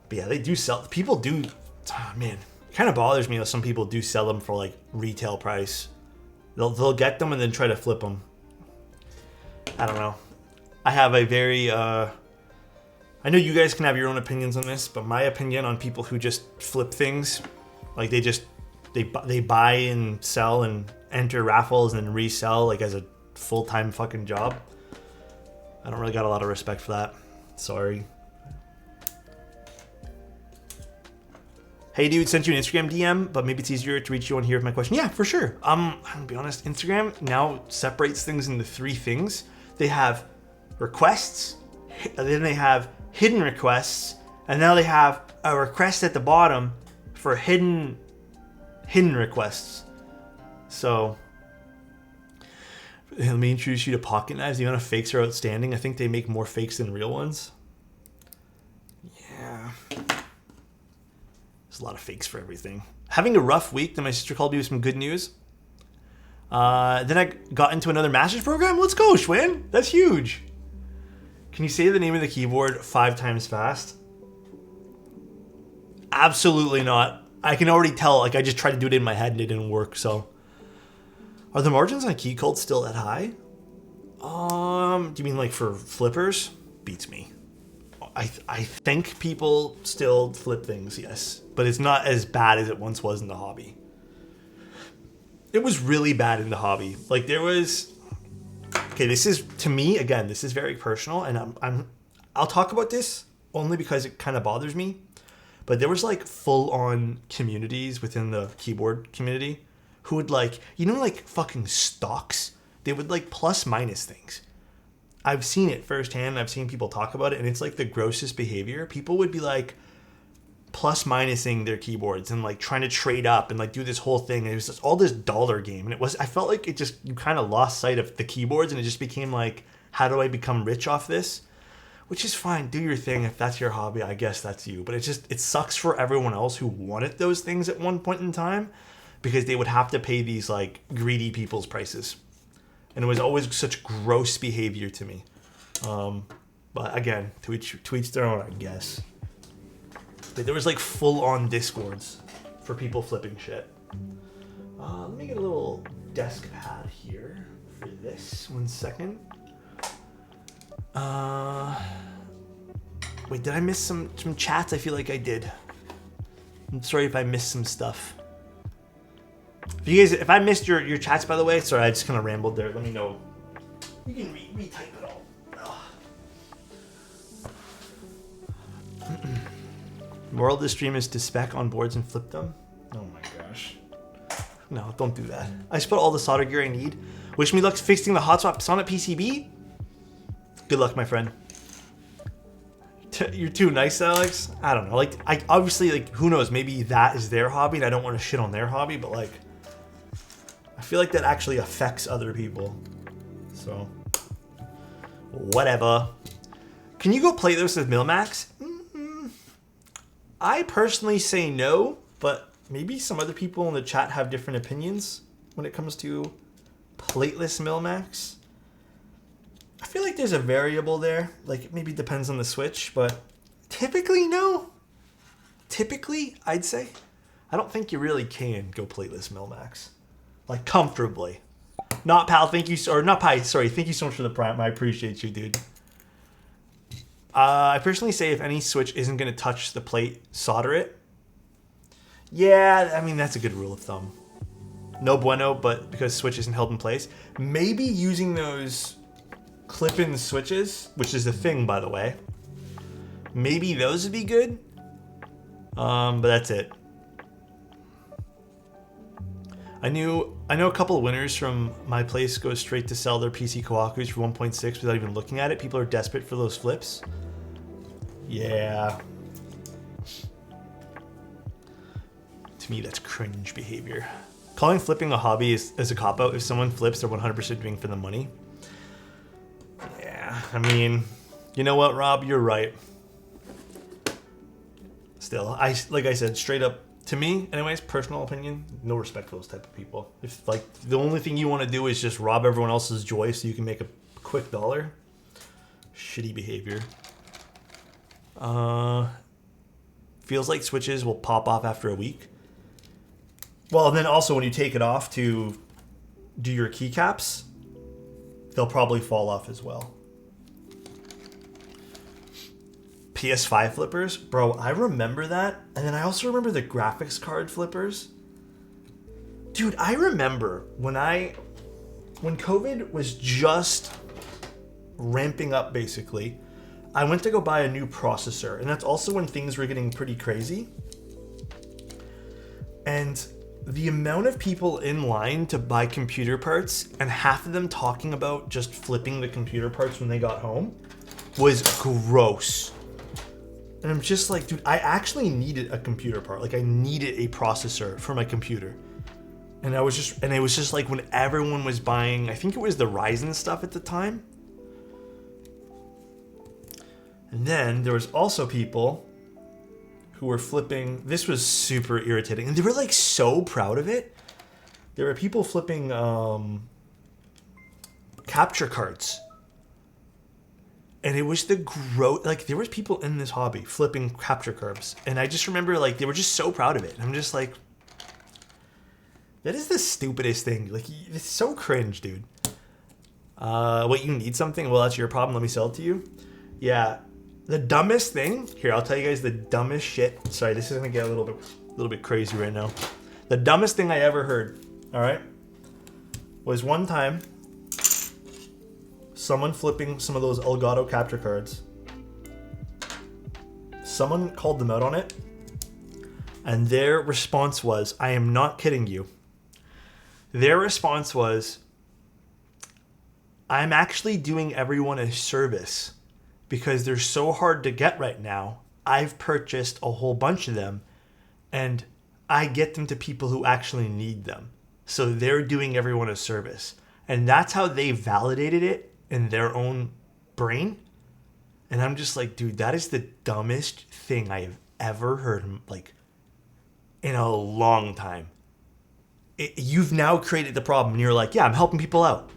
But yeah, they do sell. People do. Oh, man, it kind of bothers me that some people do sell them for like retail price. They'll get them and then try to flip them. I don't know. I have a very. I know you guys can have your own opinions on this, but my opinion on people who just flip things, like they buy and sell and enter raffles and then resell like as a full-time fucking job. I don't really got a lot of respect for that. Sorry. Hey dude, sent you an Instagram DM, but maybe it's easier to reach you on here with my question. Yeah, for sure. I'm gonna be honest, Instagram now separates things into three things. They have requests, and then they have hidden requests, and now they have a request at the bottom for hidden requests. So let me introduce you to pocket knives. The amount of fakes are outstanding. I think they make more fakes than real ones. Yeah. There's a lot of fakes for everything. Having a rough week, then my sister called me with some good news. Then I got into another master's program. Let's go, Schwinn. That's huge. Can you say the name of the keyboard 5 times fast? Absolutely not. I can already tell. Like I just tried to do it in my head and it didn't work. So, are the margins on key code still that high? Do you mean like for flippers? Beats me. I think people still flip things, yes, but it's not as bad as it once was in the hobby. It was really bad in the hobby. Like there was. Okay, this is, to me, again, this is very personal, and I'll talk about this only because it kind of bothers me, but there was like full-on communities within the keyboard community who would like, you know, like fucking stocks? They would like plus minus things. I've seen it firsthand, I've seen people talk about it, and it's like the grossest behavior. People would be like plus minusing their keyboards and like trying to trade up and like do this whole thing, and it was just all this dollar game, and I felt like it just, you kind of lost sight of the keyboards, and it just became like, how do I become rich off this? Which is fine, do your thing. If that's your hobby, I guess that's you, but it sucks for everyone else who wanted those things at one point in time, because they would have to pay these like greedy people's prices, and it was always such gross behavior to me. But again, to each their own, I guess. There was like full-on discords for people flipping shit. Let me get a little desk pad here for this. 1 second. Wait, did I miss some chats? I feel like I did. I'm sorry if I missed some stuff. If I missed your chats, by the way, sorry, I just kind of rambled there. Let me know. You can retype it all. Moral of the stream is to spec on boards and flip them. Oh my gosh. No, don't do that. I just put all the solder gear I need. Wish me luck fixing the hotspot Sonnet PCB. Good luck, my friend. You're too nice, Alex. I don't know. Like, I obviously, like, who knows? Maybe that is their hobby, and I don't want to shit on their hobby, but like, I feel like that actually affects other people. So, whatever. Can you go play this with Milmax? I personally say no, but maybe some other people in the chat have different opinions when it comes to plateless Milmax. I feel like there's a variable there. Like, it maybe depends on the Switch, but typically, no. Typically, I'd say. I don't think you really can go plateless Milmax. Like, comfortably. Not Pal, thank you, or not Pi, sorry, thank you so much for the Prime. I appreciate you, dude. I personally say if any Switch isn't going to touch the plate, solder it. Yeah, I mean, that's a good rule of thumb. No bueno, but because Switch isn't held in place. Maybe using those clip-in switches, which is a thing, by the way. Maybe those would be good. But that's it. I know a couple of winners from my place go straight to sell their PC Kawakus for 1.6 without even looking at it. People are desperate for those flips. Yeah. To me, that's cringe behavior. Calling flipping a hobby is a cop-out. If someone flips, they're 100% doing it for the money. Yeah, I mean, you know what, Rob? You're right. Still, like I said, straight up, to me, anyways, personal opinion, no respect for those type of people. If, like, the only thing you want to do is just rob everyone else's joy so you can make a quick dollar, shitty behavior. Feels like switches will pop off after a week. Well, and then also when you take it off to do your keycaps, they'll probably fall off as well. PS5 flippers, bro, I remember that. And then I also remember the graphics card flippers. Dude, I remember when COVID was just ramping up, basically, I went to go buy a new processor, and that's also when things were getting pretty crazy. And the amount of people in line to buy computer parts, and half of them talking about just flipping the computer parts when they got home, was gross. And I'm just like, dude, I actually needed a computer part. Like, I needed a processor for my computer. And it was just like when everyone was buying, I think it was the Ryzen stuff at the time. And then there was also people who were flipping, this was super irritating. And they were like so proud of it. There were people flipping capture cards. And it was the gross, like there was people in this hobby flipping capture cards. And I just remember like they were just so proud of it. And I'm just like, that is the stupidest thing. Like, it's so cringe, dude. What, you need something? Well, that's your problem. Let me sell it to you. Yeah. The dumbest thing, here, I'll tell you guys the dumbest shit. Sorry, this is gonna get a little bit crazy right now. The dumbest thing I ever heard, all right, was one time someone flipping some of those Elgato capture cards. Someone called them out on it, and their response was, I am not kidding you. Their response was, I'm actually doing everyone a service because they're so hard to get right now. I've purchased a whole bunch of them and I get them to people who actually need them. So they're doing everyone a service. And that's how they validated it in their own brain. And I'm just like, dude, that is the dumbest thing I have ever heard, like, in a long time. You've now created the problem and you're like, yeah, I'm helping people out.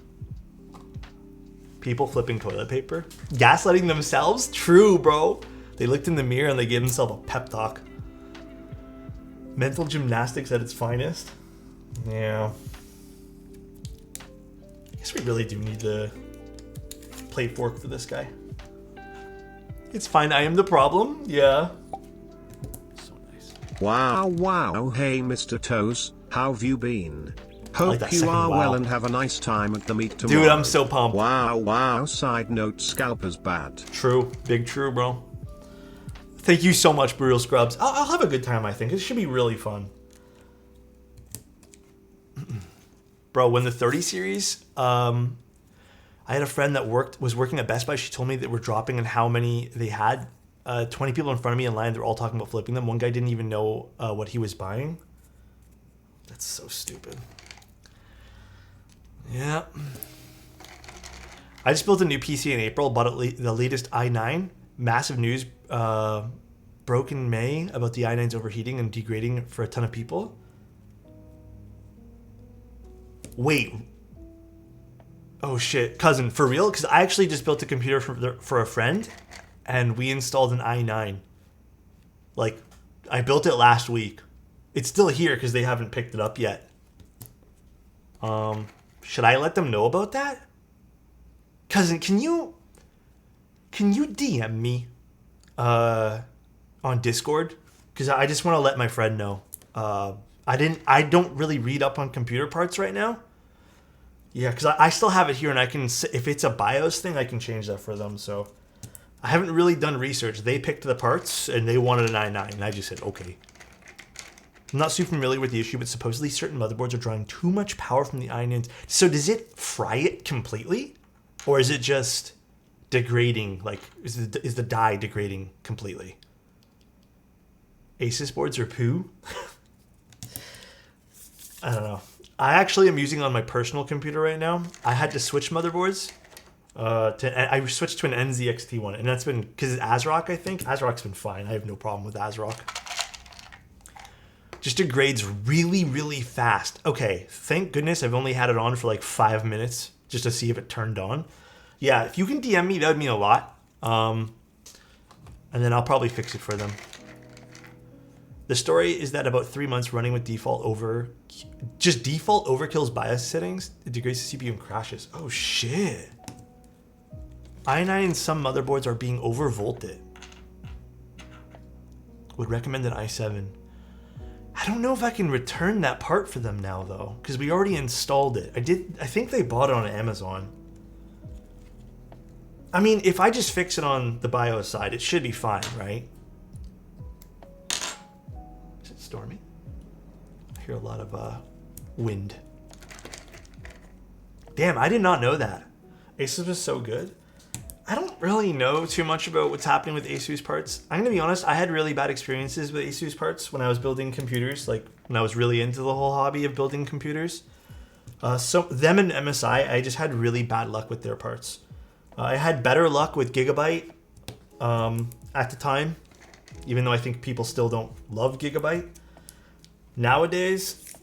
People flipping toilet paper, gaslighting themselves. True, bro. They looked in the mirror and they gave themselves a pep talk. Mental gymnastics at its finest. Yeah. I guess we really do need to play fork for this guy. It's fine. I am the problem. Yeah. So nice. Wow, wow. Hey, Mr. Toes. How have you been? Hope like you are wow. well and have a nice time at the meet tomorrow. Dude, I'm so pumped. Wow, wow. Side note, scalper's bad. True. Big true, bro. Thank you so much, Burial Scrubs. I'll have a good time, I think. It should be really fun. Bro, when the 30 series, I had a friend that was working at Best Buy. She told me that we're dropping and how many they had. 20 people in front of me in line. They're all talking about flipping them. One guy didn't even know what he was buying. That's so stupid. Yeah. I just built a new PC in April. Bought the latest i9. Massive news broke in May about the i9's overheating and degrading for a ton of people. Wait. Oh shit, cousin, for real? Because I actually just built a computer for a friend, and we installed an i9. Like, I built it last week. It's still here because they haven't picked it up yet. Should I let them know about that? Cousin, can you DM me on Discord? Because I just want to let my friend know. I don't really read up on computer parts right now. Yeah, because I still have it here, and I can, if it's a BIOS thing, I can change that for them. So I haven't really done research. They picked the parts, and they wanted an i9, and I just said, okay. I'm not super familiar with the issue, but supposedly certain motherboards are drawing too much power from the i9s. So does it fry it completely? Or is it just degrading? Like, is the die degrading completely? Asus boards are poo? I don't know. I actually am using on my personal computer right now. I had to switch motherboards. I switched to an NZXT one, and that's been because it's ASRock. I think ASRock's been fine. I have no problem with ASRock. Just degrades really, really fast. Okay, thank goodness I've only had it on for like 5 minutes just to see if it turned on. Yeah, if you can DM me, that would mean a lot. And then I'll probably fix it for them. The story is that about 3 months running with default overkills BIOS settings. It degrades the CPU and crashes. Oh shit. i9 and some motherboards are being overvolted. Would recommend an i7. I don't know if I can return that part for them now though, because we already installed it. I think they bought it on Amazon. I mean, if I just fix it on the BIOS side, it should be fine, right? Is it stormy? I hear a lot of wind. Damn, I did not know that. Asus was so good. I don't really know too much about what's happening with Asus parts. I'm gonna be honest, I had really bad experiences with Asus parts when I was building computers, like when I was really into the whole hobby of building computers. So them and MSI, I just had really bad luck with their parts. I had better luck with Gigabyte at the time, even though I think people still don't love Gigabyte. Nowadays,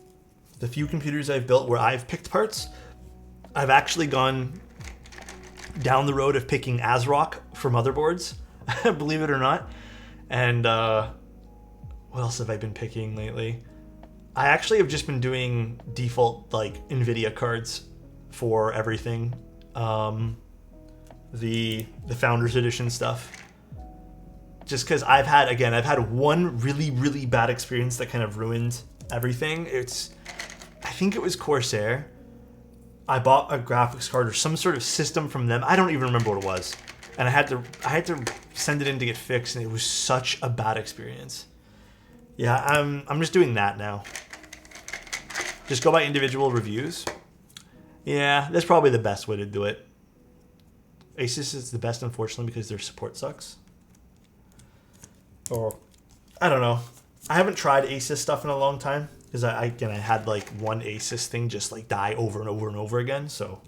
the few computers I've built where I've picked parts, I've actually gone down the road of picking ASRock for motherboards, believe it or not. And what else have I been picking lately? I actually have just been doing default like NVIDIA cards for everything. The Founders Edition stuff. Just because I've had one really, really bad experience that kind of ruined everything. I think it was Corsair. I bought a graphics card or some sort of system from them. I don't even remember what it was. And I had to send it in to get fixed, and it was such a bad experience. Yeah, I'm just doing that now. Just go by individual reviews. Yeah, that's probably the best way to do it. Asus is the best, unfortunately, because their support sucks. Or, I don't know. I haven't tried Asus stuff in a long time. Because I had like one Asus thing just like die over and over and over again. So,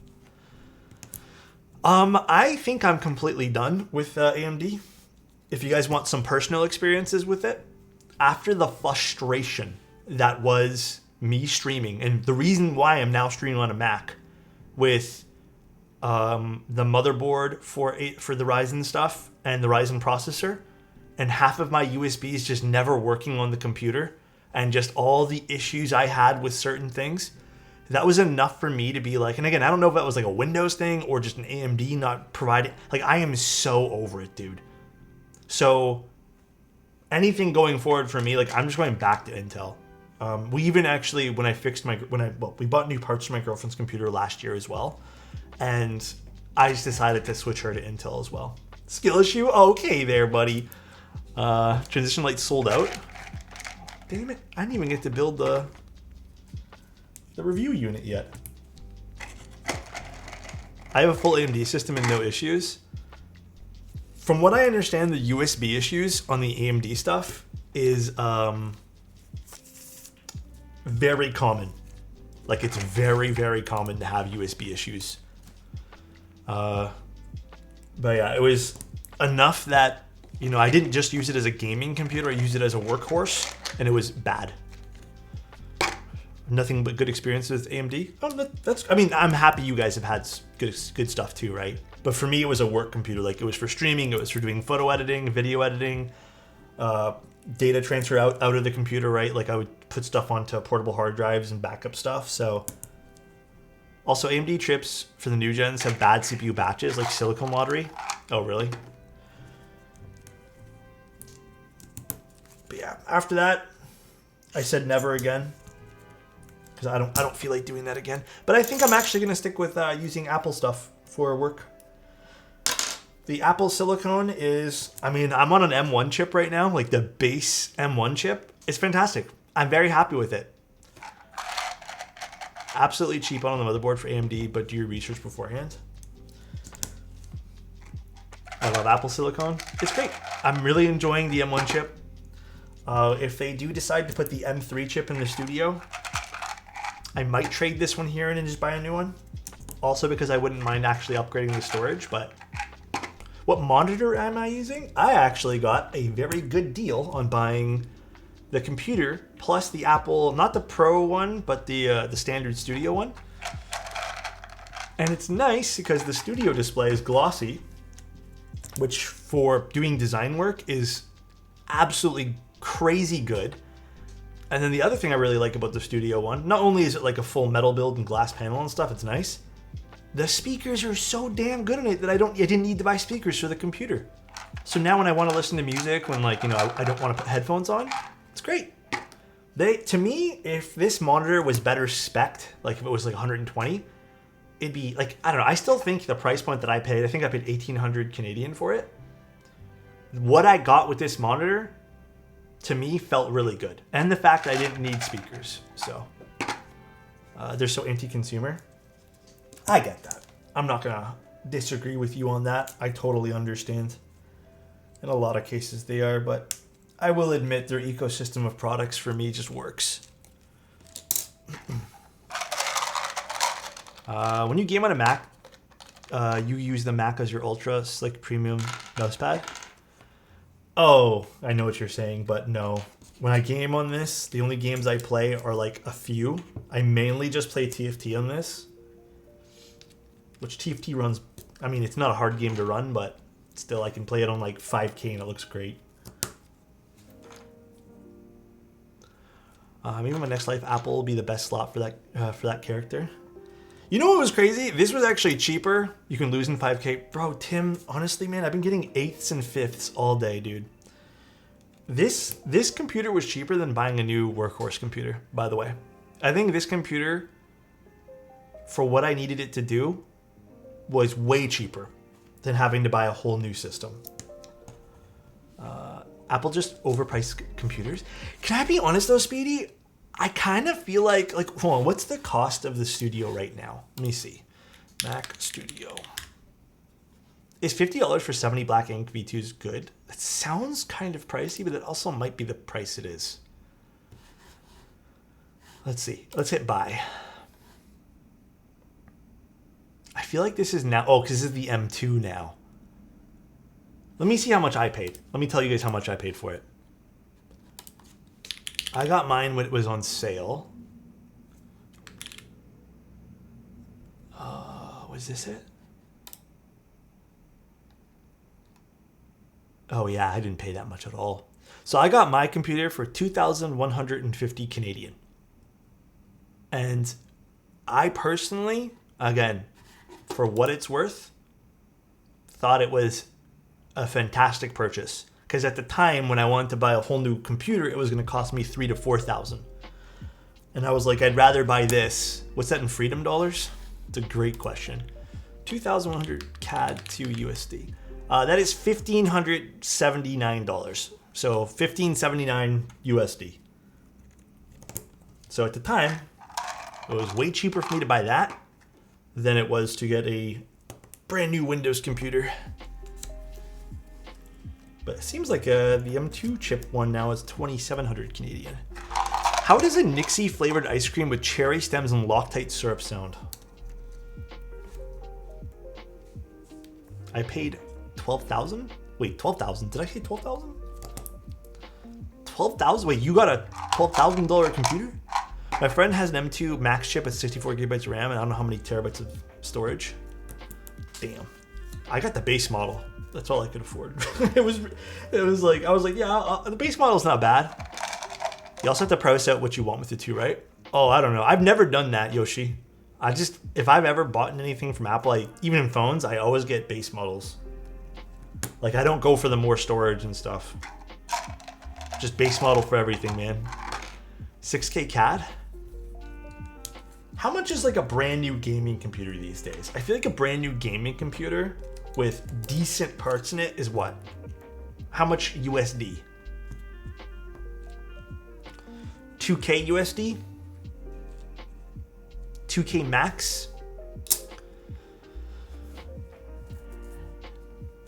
I think I'm completely done with AMD. If you guys want some personal experiences with it, after the frustration that was me streaming, and the reason why I'm now streaming on a Mac with the motherboard for the Ryzen stuff and the Ryzen processor, and half of my USBs just never working on the computer. And just all the issues I had with certain things, that was enough for me to be like, and again, I don't know if that was like a Windows thing or just an AMD not providing, like I am so over it, dude. So anything going forward for me, like I'm just going back to Intel. We even actually, when I fixed we bought new parts for my girlfriend's computer last year as well. And I just decided to switch her to Intel as well. Skill issue? Okay there, buddy. Transition light sold out. Damn it, I didn't even get to build the review unit yet. I have a full AMD system and no issues. From what I understand, the USB issues on the AMD stuff is very common. Like, it's very, very common to have USB issues. But yeah, it was enough that, you know, I didn't just use it as a gaming computer, I used it as a workhorse, and it was bad. Nothing but good experiences with AMD. Oh, I mean, I'm happy you guys have had good stuff too, right? But for me, it was a work computer. Like, it was for streaming, it was for doing photo editing, video editing, data transfer out of the computer, right? Like, I would put stuff onto portable hard drives and backup stuff. So, also AMD chips for the new gens have bad CPU batches, like silicon lottery. Oh, really? But yeah, after that, I said never again. Because I don't feel like doing that again. But I think I'm actually gonna stick with using Apple stuff for work. The Apple silicone is, I mean, I'm on an M1 chip right now, like the base M1 chip. It's fantastic. I'm very happy with it. Absolutely cheap on the motherboard for AMD, but do your research beforehand. I love Apple silicone. It's great. I'm really enjoying the M1 chip. If they do decide to put the M3 chip in the studio, I might trade this one here and just buy a new one. Also because I wouldn't mind actually upgrading the storage, but what monitor am I using? I actually got a very good deal on buying the computer plus the Apple, not the Pro one, but the standard studio one. And it's nice because the studio display is glossy, which for doing design work is absolutely crazy good. And then the other thing I really like about the studio one, not only is it like a full metal build and glass panel and stuff, it's nice. The speakers are so damn good in it that I didn't need to buy speakers for the computer. So now when I want to listen to music, when, like, you know, I don't want to put headphones on, it's great. To me, if this monitor was better spec'd, like if it was like 120, it'd be like, I don't know. I still think the price point that I paid 1,800 Canadian for it. What I got with this monitor, to me, felt really good. And the fact I didn't need speakers. So they're so anti-consumer. I get that. I'm not gonna disagree with you on that. I totally understand. In a lot of cases they are, but I will admit their ecosystem of products for me just works. When you game on a Mac, you use the Mac as your ultra slick premium mousepad. Oh, I know what you're saying, but no. When I game on this, the only games I play are like a few. I mainly just play TFT on this. Which TFT runs, I mean, it's not a hard game to run, but still I can play it on like 5K and it looks great. Maybe my next life Apple will be the best slot for that character. You know what was crazy? This was actually cheaper. You can lose in 5K. Bro, Tim, honestly, man, I've been getting 8ths and 5ths all day, dude. This computer was cheaper than buying a new workhorse computer, by the way. I think this computer, for what I needed it to do, was way cheaper than having to buy a whole new system. Apple just overpriced computers. Can I be honest though, Speedy? I kind of feel like, hold on, what's the cost of the Studio right now? Let me see. Mac Studio. Is $50 for 70 black ink V2s good? That sounds kind of pricey, but it also might be the price it is. Let's see. Let's hit buy. I feel like this is now, oh, because this is the M2 now. Let me see how much I paid. Let me tell you guys how much I paid for it. I got mine when it was on sale. Was this it? Oh yeah, I didn't pay that much at all. So I got my computer for 2,150 Canadian. And I personally, again, for what it's worth, thought it was a fantastic purchase. Because at the time when I wanted to buy a whole new computer, it was going to cost me $3,000 to $4,000. And I was like, I'd rather buy this. What's that in freedom dollars? It's a great question. 2,100 CAD to USD. That is $1,579. So $1,579 USD. So at the time, it was way cheaper for me to buy that than it was to get a brand new Windows computer. But it seems like the M2 chip one now is 2,700 Canadian. How does a Nixie flavored ice cream with cherry stems and Loctite syrup sound? I paid 12,000? Wait, 12,000? Did I say 12,000? 12,000? Wait, you got a $12,000 computer? My friend has an M2 Max chip with 64 gigabytes of RAM and I don't know how many terabytes of storage. Damn. I got the base model. That's all I could afford. it was like, I was like, yeah, the base model's not bad. You also have to price out what you want with it too, right? Oh, I don't know. I've never done that, Yoshi. If I've ever bought anything from Apple, even in phones, I always get base models. Like, I don't go for the more storage and stuff. Just base model for everything, man. 6K CAD? How much is like a brand new gaming computer these days? I feel like a brand new gaming computer with decent parts in it is what? How much USD? 2K USD? 2K max?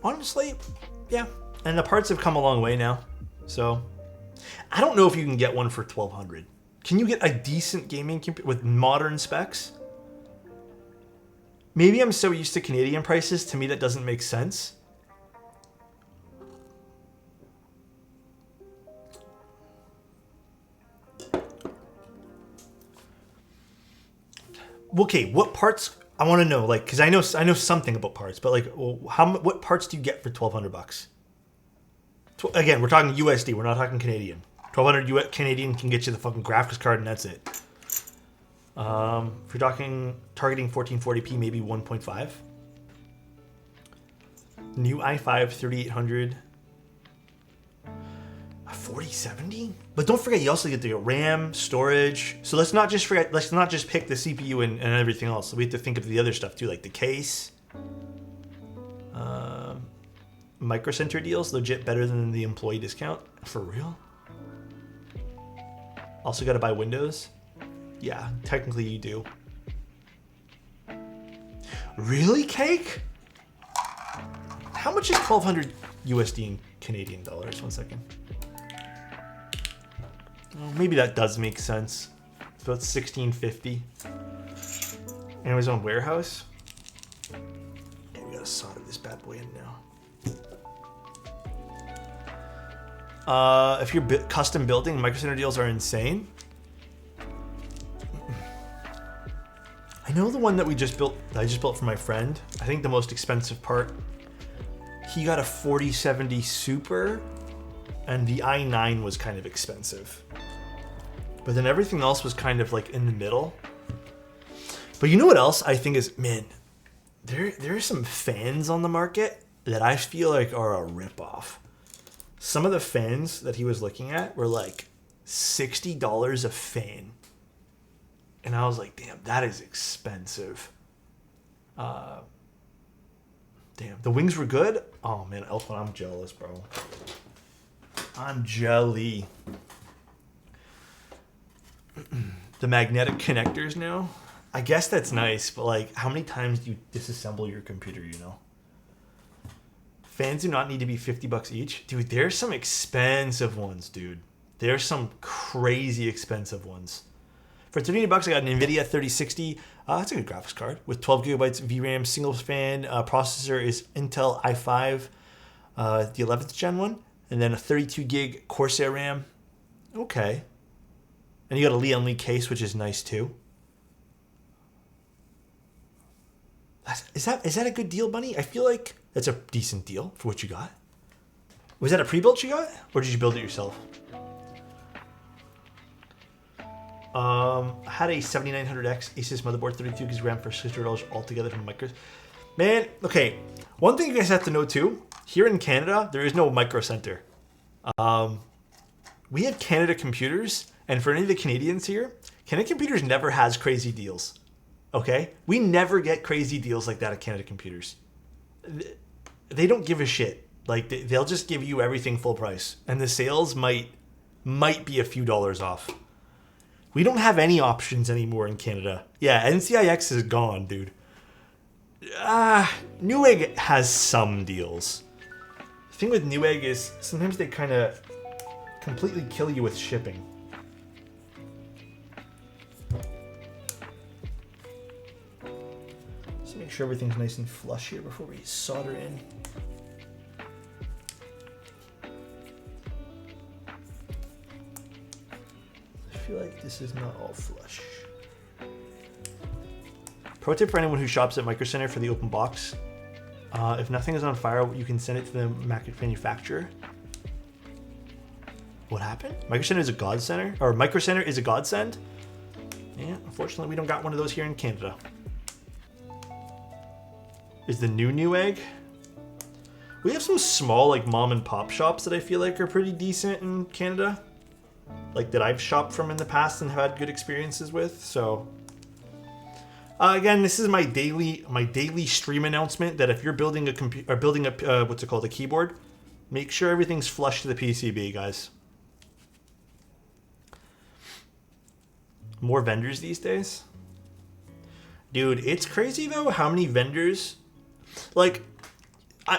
Honestly, yeah. And the parts have come a long way now. So, I don't know if you can get one for 1,200. Can you get a decent gaming computer with modern specs? Maybe I'm so used to Canadian prices, to me that doesn't make sense. Okay, what parts? I want to know, like, because I know something about parts, but like, what parts do you get for 1,200 bucks? Again, we're talking USD. We're not talking Canadian. 1,200 Canadian can get you the fucking graphics card, and that's it. If you're targeting 1440p, maybe 1.5. New i5 3800. A 4070? But don't forget, you also get the RAM, storage. So let's not just pick the CPU and everything else. We have to think of the other stuff too, like the case. Micro Center deals, legit better than the employee discount. For real? Also got to buy Windows. Yeah, technically you do. Really, Cake? How much is 1,200 USD in Canadian dollars? 1 second. Oh, maybe that does make sense. It's about 1,650. Amazon warehouse. Okay, we gotta solder this bad boy in now. If you're custom building, Micro Center deals are insane. I know the one that I just built for my friend. I think the most expensive part, he got a 4070 Super, and the i9 was kind of expensive. But then everything else was kind of like in the middle. But you know what else I think is, man, there are some fans on the market that I feel like are a ripoff. Some of the fans that he was looking at were like $60 a fan. And I was like, damn, that is expensive. Damn, the wings were good. Oh man, Elfin, I'm jealous, bro. I'm jelly. The magnetic connectors now. I guess that's nice, but like, how many times do you disassemble your computer, you know? Fans do not need to be 50 bucks each. Dude, there's some expensive ones, dude. There's some crazy expensive ones. For 38 bucks, I got an NVIDIA 3060. That's a good graphics card with 12 gigabytes VRAM, single fan. Processor is Intel i5, the 11th gen one, and then a 32 gig Corsair RAM. Okay. And you got a Lian Li case, which is nice too. Is that a good deal, Bunny? I feel like that's a decent deal for what you got. Was that a pre-built you got, or did you build it yourself? I had a 7900X Asus motherboard, 32 gigs RAM for $600 altogether from Micros. Man, okay. One thing you guys have to know too, here in Canada, there is no Micro Center. We have Canada Computers, and for any of the Canadians here, Canada Computers never has crazy deals. Okay? We never get crazy deals like that at Canada Computers. They don't give a shit. Like, they'll just give you everything full price. And the sales might be a few dollars off. We don't have any options anymore in Canada. Yeah, NCIX is gone, dude. Newegg has some deals. The thing with Newegg is sometimes they kind of completely kill you with shipping. Just make sure everything's nice and flush here before we solder in. I feel like this is not all flush. Pro tip for anyone who shops at Micro Center for the open box. If nothing is on fire, you can send it to the manufacturer. What happened? Micro Center is a godsend, or Micro Center is a godsend? Yeah, unfortunately we don't got one of those here in Canada. Is the new Newegg? We have some small like mom and pop shops that I feel like are pretty decent in Canada. Like that I've shopped from in the past and have had good experiences with, so. Again, this is my daily stream announcement that if you're building a computer or building a what's it called, a keyboard, make sure everything's flush to the PCB, guys. More vendors these days, dude. It's crazy though how many vendors. Like,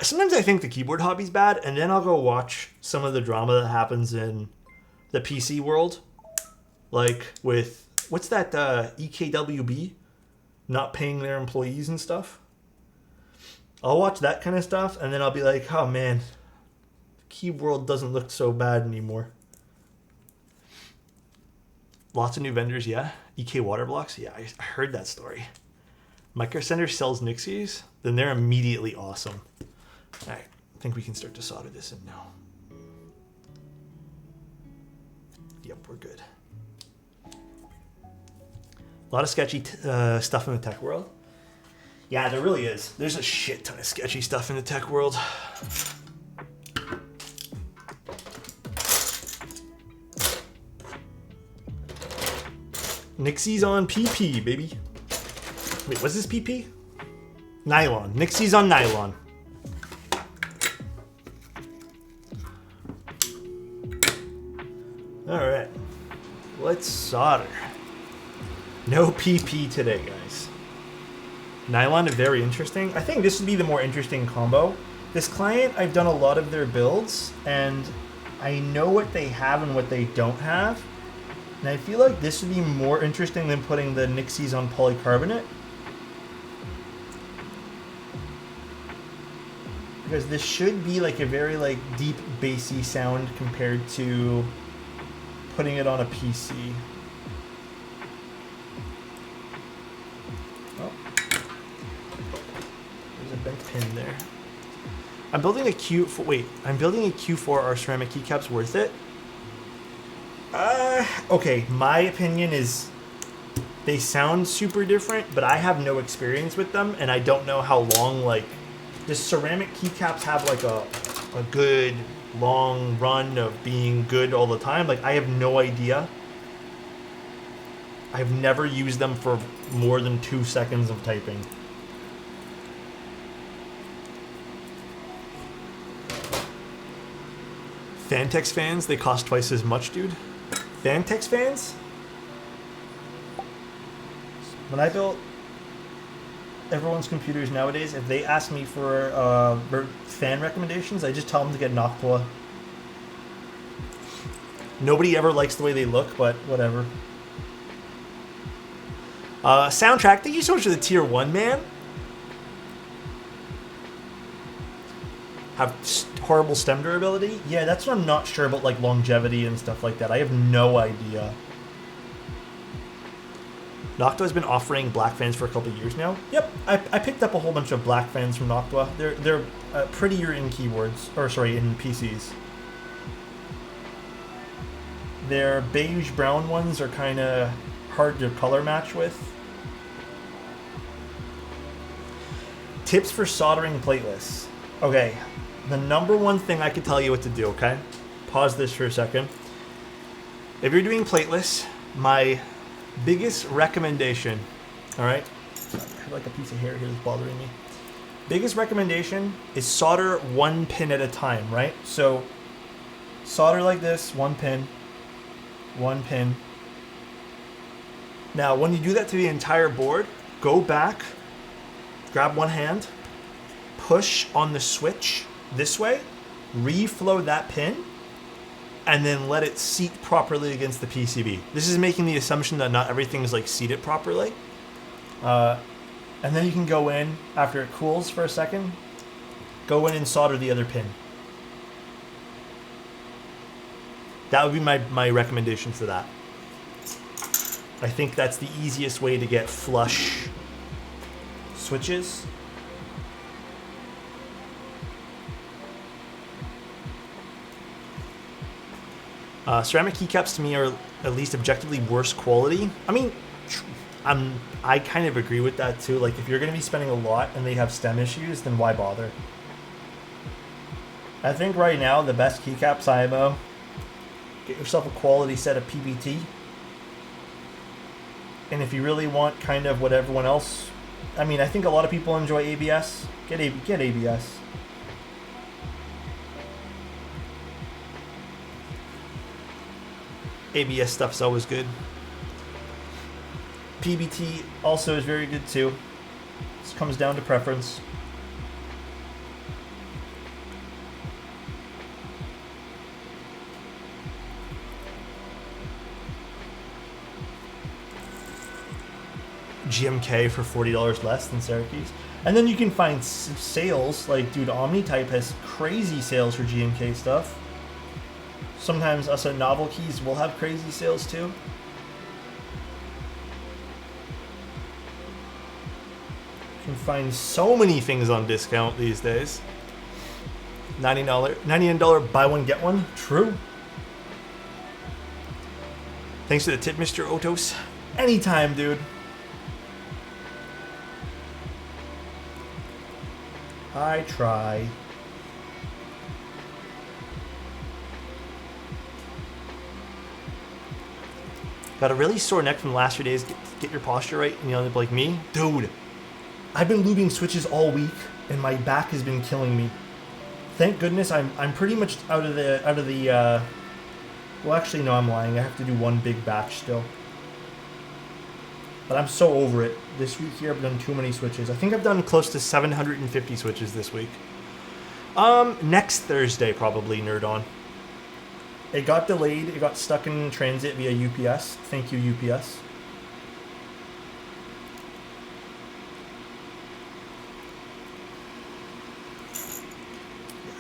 sometimes I think the keyboard hobby's bad, and then I'll go watch some of the drama that happens in the PC world, like with what's that EKWB. Not paying their employees and stuff. I'll watch that kind of stuff and then I'll be like, oh man, the key world doesn't look so bad anymore. Lots of new vendors, yeah. EK water blocks, yeah, I heard that story. Micro Center sells Nixies, then they're immediately awesome. All right, I think we can start to solder this in now. Yep, we're good. A lot of sketchy stuff in the tech world. Yeah, there really is. There's a shit ton of sketchy stuff in the tech world. Nixies on PP, baby. Wait, what's this PP? Nylon. Nixies on nylon. All right, let's solder. No PP today, guys. Nylon is very interesting. I think this would be the more interesting combo. This client, I've done a lot of their builds, and I know what they have and what they don't have. And I feel like this would be more interesting than putting the Nixies on polycarbonate. Because this should be like a very like deep bassy sound compared to putting it on a PC. Bent pin there. I'm building a Q4. Are ceramic keycaps worth it? Okay, my opinion is they sound super different, but I have no experience with them, and I don't know how long, like, does ceramic keycaps have like a good long run of being good all the time? Like, I have no idea. I've never used them for more than 2 seconds of typing. Fantex fans, they cost twice as much, dude. Fantex fans? When I built everyone's computers nowadays, if they ask me for fan recommendations, I just tell them to get Noctua. Nobody ever likes the way they look, but whatever. Soundtrack, thank you so much for the tier 1, man. Have horrible stem durability? Yeah, that's what I'm not sure about, like longevity and stuff like that. I have no idea. Noctua has been offering black fans for a couple of years now. Yep, I picked up a whole bunch of black fans from Noctua. They're prettier in keyboards, or sorry, in PCs. Their beige brown ones are kind of hard to color match with. Tips for soldering plateless. Okay. The number one thing I can tell you what to do, okay? Pause this for a second. If you're doing plateless, my biggest recommendation, all right? I have like a piece of hair here that's bothering me. Biggest recommendation is solder one pin at a time, right? So solder like this, one pin, one pin. Now, when you do that to the entire board, go back grab one hand, push on the switch this way, reflow that pin, and then let it seat properly against the PCB. This is making the assumption that not everything is like seated properly. And then you can go in, after it cools for a second, go in and solder the other pin. That would be my recommendation for that. I think that's the easiest way to get flush switches. Ceramic keycaps to me are at least objectively worse quality. I mean, I kind of agree with that too. Like if you're going to be spending a lot and they have stem issues, then why bother? I think right now the best keycaps IMO, get yourself a quality set of PBT. And if you really want kind of what everyone else, I mean, I think a lot of people enjoy ABS. Get ABS. ABS stuff's always good. PBT also is very good too. This comes down to preference. GMK for $40 less than Syracuse. And then you can find sales, like, dude, OmniType has crazy sales for GMK stuff. Sometimes us at Novel Keys will have crazy sales too. You can find so many things on discount these days. $99 buy one, get one. True. Thanks for the tip, Mr. Otos. Anytime, dude. I try. Got a really sore neck from the last few days. Get your posture right, and you end up like me. Dude, I've been lubing switches all week, and my back has been killing me. Thank goodness I'm pretty much out of the. Well, actually, no, I'm lying. I have to do one big batch still. But I'm so over it. This week here, I've done too many switches. I think I've done close to 750 switches this week. Next Thursday, probably, Nerd On. It got delayed. It got stuck in transit via UPS. Thank you, UPS.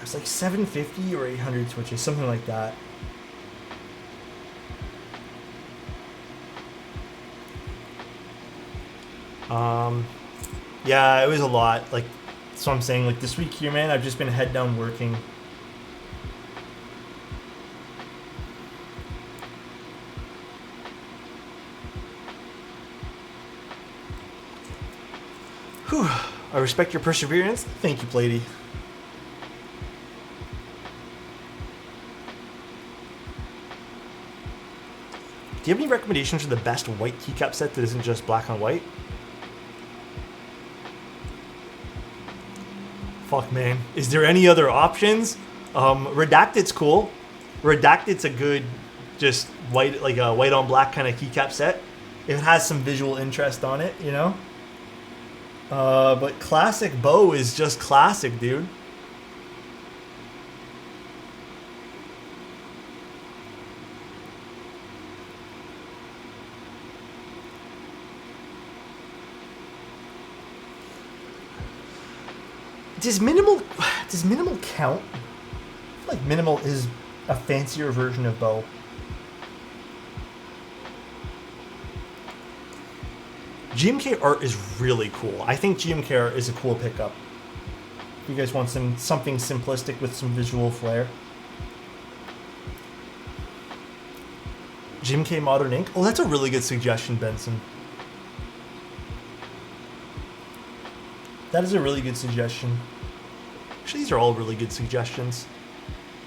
It's like 750 or 800 switches, something like that. Yeah, it was a lot. Like, that's what I'm saying. Like, this week here, man, I've just been head down working. Whew. I respect your perseverance. Thank you, Plady. Do you have any recommendations for the best white keycap set that isn't just black on white? Fuck, man. Is there any other options? Redacted's cool. Redacted's a good, just white, like a white on black kind of keycap set. If it has some visual interest on it, you know? But classic bow is just classic, dude. Does minimal count? I feel like minimal is a fancier version of bow. GMK art is really cool. I think GMK art is a cool pickup. If you guys want something simplistic with some visual flair. GMK Modern Ink. Oh, that's a really good suggestion, Benson. That is a really good suggestion. Actually, these are all really good suggestions.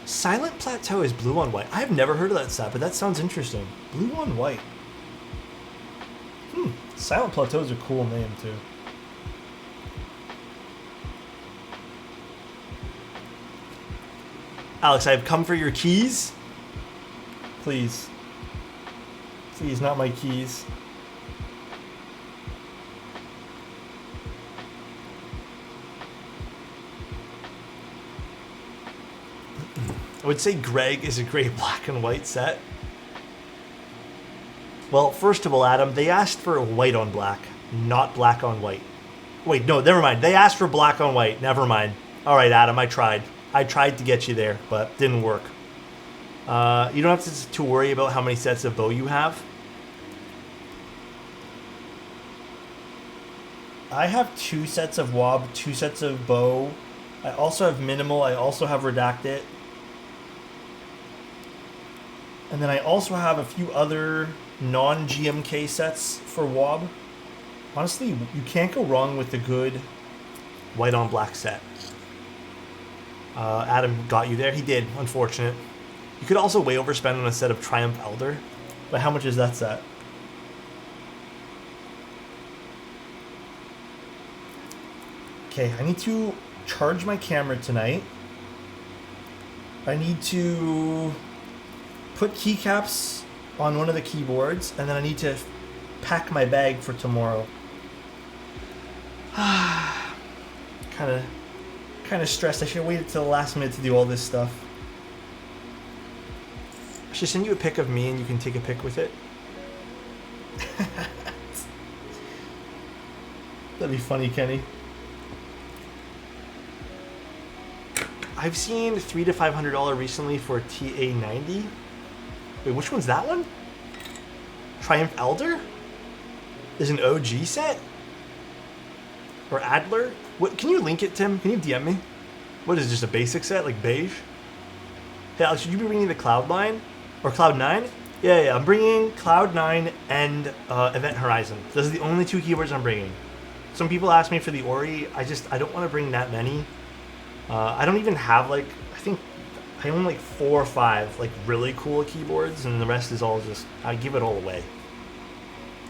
Silent Plateau is blue on white. I've never heard of that set, but that sounds interesting. Blue on white. Silent Plateau is a cool name, too. Alex, I have come for your keys. Please. Please, not my keys. I would say Greg is a great black and white set. Well, first of all, Adam, they asked for white on black, not black on white. Wait, no, never mind. They asked for black on white. Never mind. All right, Adam, I tried. I tried to get you there, but didn't work. You don't have to worry about how many sets of bow you have. I have 2 sets of wob, 2 sets of bow. I also have minimal. I also have redacted. And then I also have a few other non-GMK sets for wob. Honestly, you can't go wrong with the good white on black set. Adam got you there. He did, unfortunate. You could also way overspend on a set of Triumph Elder. But how much is that set? Okay, I need to charge my camera tonight. I need to put keycaps on one of the keyboards, and then I need to pack my bag for tomorrow. kind of stressed. I should have waited till the last minute to do all this stuff. I should send you a pic of me and you can take a pic with it. That'd be funny, Kenny. I've seen $300 to $500 recently for a TA90. Wait, which one's that one? Triumph Elder? Is an OG set? Or Adler? What? Can you link it, Tim? Can you DM me? What is it, just a basic set, like beige? Hey, Alex, should you be bringing the Cloud9? Or Cloud9? Yeah, I'm bringing Cloud9 and Event Horizon. Those are the only 2 keyboards I'm bringing. Some people ask me for the Ori. I don't want to bring that many. I don't even have, like, I own like 4 or 5 like really cool keyboards, and the rest is all just, I give it all away.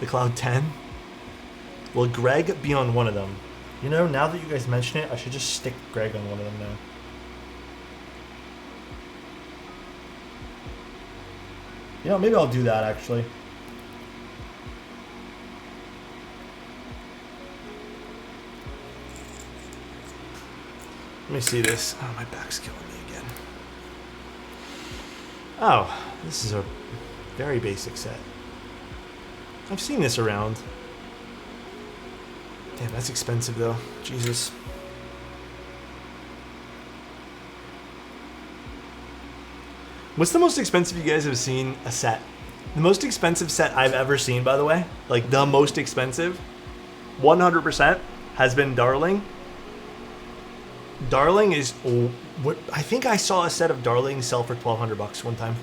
The Cloud 10? Will Greg be on one of them? You know, now that you guys mention it, I should just stick Greg on one of them now. You know, maybe I'll do that actually. Let me see this. Oh, my back's killing me again. Oh, this is a very basic set. I've seen this around. Damn, that's expensive though. Jesus. What's the most expensive you guys have seen a set? The most expensive set I've ever seen, by the way, like the most expensive, 100% has been Darling. Darling is what I think I saw a set of Darling sell for $1,200 one time.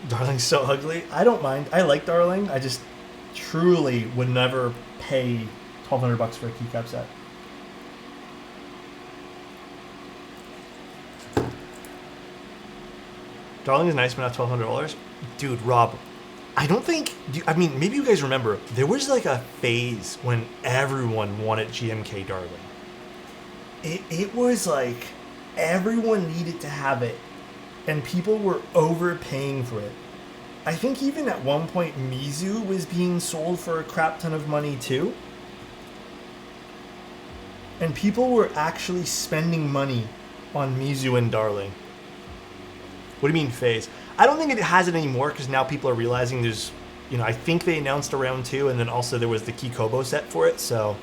Darling's so ugly. I don't mind. I like Darling. I just truly would never pay $1,200 for a keycap set. Darling is nice, but not $1,200. Dude, Rob, I don't think. I mean, maybe you guys remember there was like a phase when everyone wanted GMK Darling. It was like everyone needed to have it, and people were overpaying for it. I think even at one point Mizu was being sold for a crap ton of money too. And people were actually spending money on Mizu and Darling. What do you mean phase? I don't think it has it anymore because now people are realizing there's, you know, I think they announced a round 2 and then also there was the Kikobo set for it. So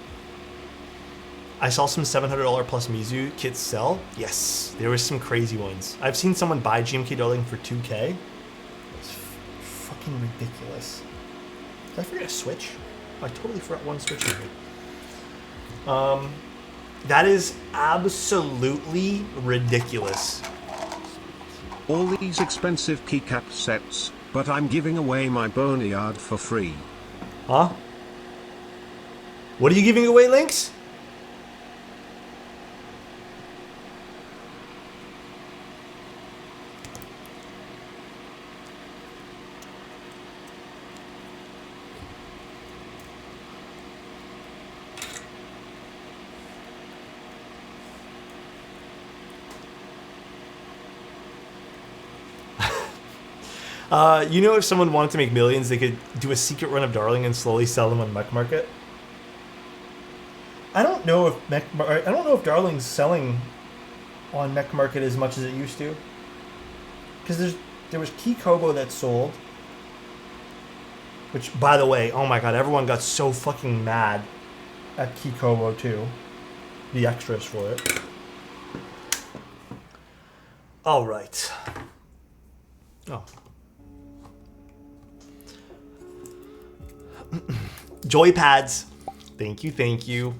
I saw some $700 plus Mizu kits sell. Yes, there was some crazy ones. I've seen someone buy GMK Darling for $2K. It's fucking ridiculous. Did I forget a switch? I totally forgot one switch in here. That is absolutely ridiculous. All these expensive keycap sets, but I'm giving away my boneyard for free. Huh? What are you giving away, Lynx? You know, if someone wanted to make millions, they could do a secret run of Darling and slowly sell them on Mech Market. I don't know if Darling's selling on Mech Market as much as it used to. Because there was Key Kobo that sold. Which, by the way, oh my god, everyone got so fucking mad at Key Kobo too. The extras for it. Alright. Oh. Joypads. Thank you, thank you.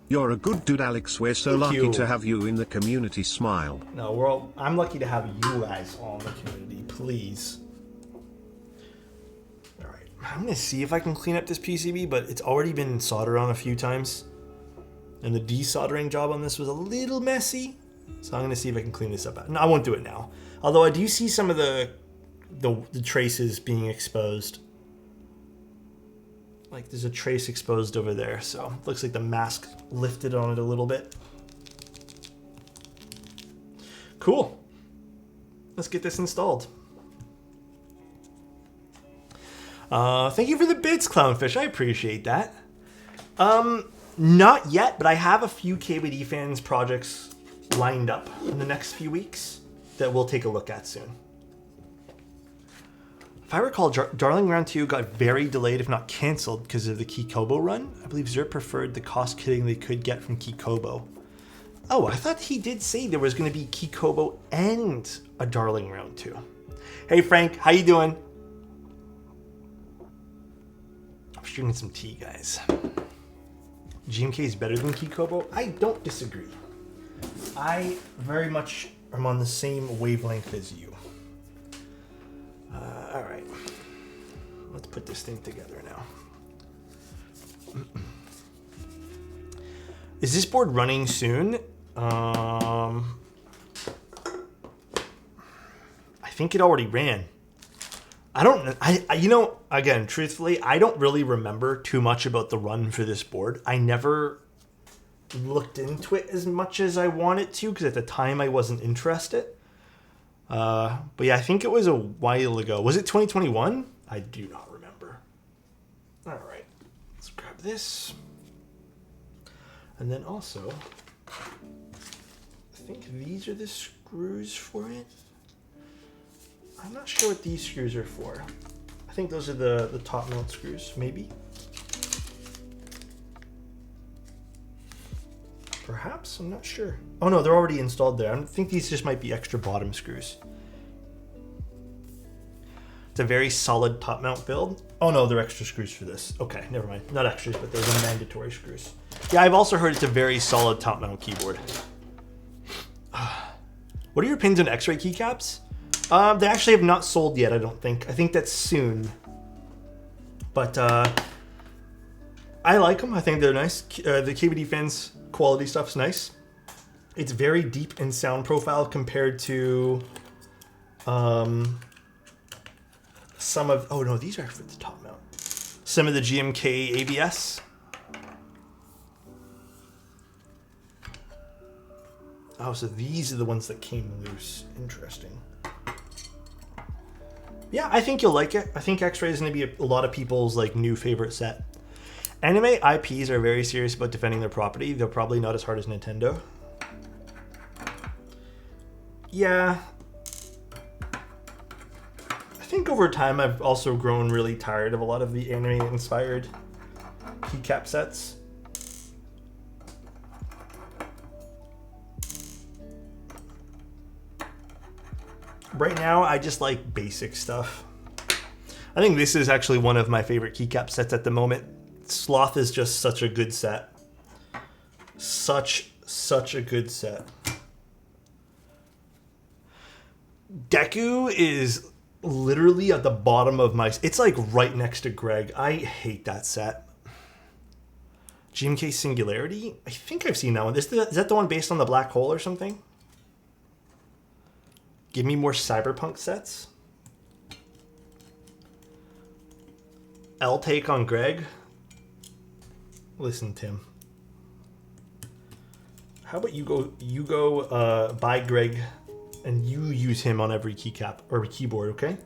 You're a good dude, Alex. We're so lucky to have you in the community. Smile. No, I'm lucky to have you guys all in the community. Please. Alright. I'm going to see if I can clean up this PCB, but it's already been soldered on a few times. And the desoldering job on this was a little messy. So I'm going to see if I can clean this up. No, I won't do it now. Although I do see some of the traces being exposed. Like there's a trace exposed over there, so looks like the mask lifted on it a little bit. Cool. Let's get this installed. Thank you for the bits, Clownfish. I appreciate that. Not yet, but I have a few KBD fans projects lined up in the next few weeks that we'll take a look at soon. If I recall, Darling Round 2 got very delayed, if not cancelled, because of the Key Kobo run. I believe Zerp preferred the cost kitting they could get from Key Kobo. Oh, I thought he did say there was going to be Key Kobo and a Darling Round 2. Hey Frank, how you doing? I'm just drinking some tea, guys. GMK is better than Key Kobo? I don't disagree. I very much am on the same wavelength as you. All right, let's put this thing together now. Is this board running soon? I think it already ran. I don't, you know, again, truthfully, I don't really remember too much about the run for this board. I never looked into it as much as I wanted to, because at the time I wasn't interested. But yeah, I think it was a while ago. Was it 2021? I do not remember. All right, let's grab this. And then also, I think these are the screws for it. I'm not sure what these screws are for. I think those are the top mount screws, maybe. Perhaps, I'm not sure. Oh no, they're already installed there. I think these just might be extra bottom screws. It's a very solid top mount build. Oh no, they're extra screws for this. Okay, never mind. Not extras, but they're the mandatory screws. Yeah, I've also heard it's a very solid top mount keyboard. What are your pins on X-ray keycaps? They actually have not sold yet, I don't think. I think that's soon. But I like them. I think they're nice. The KBD fans quality stuff's nice. It's very deep in sound profile compared to some of, oh no, these are for the top mount. Some of the GMK ABS. Oh, so these are the ones that came loose. Interesting. Yeah, I think you'll like it. I think X-Ray is going to be a lot of people's like new favorite set. Anime IPs are very serious about defending their property. They're probably not as hard as Nintendo. Yeah. I think over time I've also grown really tired of a lot of the anime-inspired keycap sets. Right now, I just like basic stuff. I think this is actually one of my favorite keycap sets at the moment. Sloth is just such a good set. Such a good set. Deku is literally at the bottom of my... It's like right next to Greg. I hate that set. GMK Singularity? I think I've seen that one. Is that the one based on the black hole or something? Give me more cyberpunk sets. L take on Greg. Listen, Tim. How about you go buy Greg and you use him on every keycap or keyboard, okay?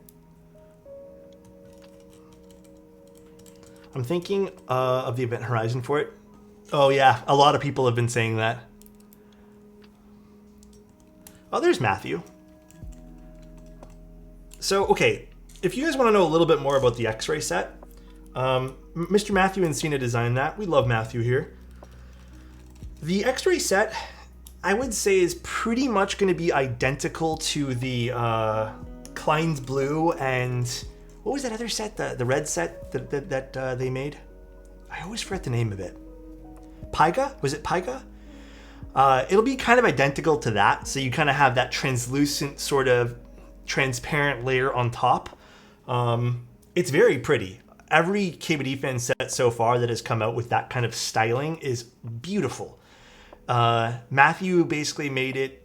I'm thinking of the event horizon for it. Oh yeah, a lot of people have been saying that. Oh, there's Matthew. So, okay, if you guys want to know a little bit more about the X-ray set, Mr. Matthew and Cena designed that. We love Matthew here. The X-ray set, I would say, is pretty much going to be identical to the Klein's Blue and what was that other set? The red set that they made? I always forget the name of it. Pyga? Was it Pyga? It'll be kind of identical to that. So you kind of have that translucent sort of transparent layer on top. It's very pretty. Every KBD fan set so far that has come out with that kind of styling is beautiful. Matthew basically made it,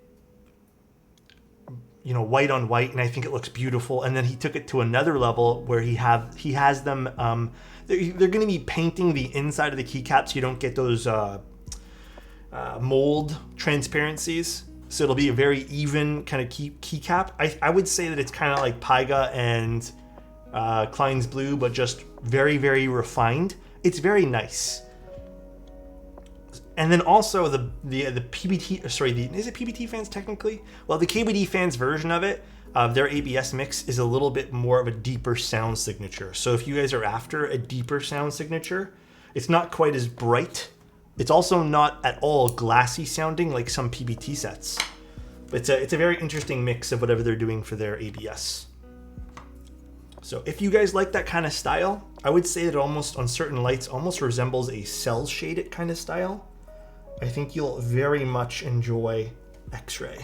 white on white, and I think it looks beautiful. And then he took it to another level where he has them. They're going to be painting the inside of the keycaps so you don't get those mold transparencies. So it'll be a very even kind of keycap. I would say that it's kind of like Pyga and Klein's Blue, but just very, very refined. It's very nice. And then also the PBT, sorry, is it PBT fans technically? Well, the KBD fans version of it, their ABS mix is a little bit more of a deeper sound signature. So if you guys are after a deeper sound signature, it's not quite as bright. It's also not at all glassy sounding like some PBT sets. But it's a very interesting mix of whatever they're doing for their ABS. So if you guys like that kind of style, I would say that almost on certain lights almost resembles a cell shaded kind of style. I think you'll very much enjoy X-Ray.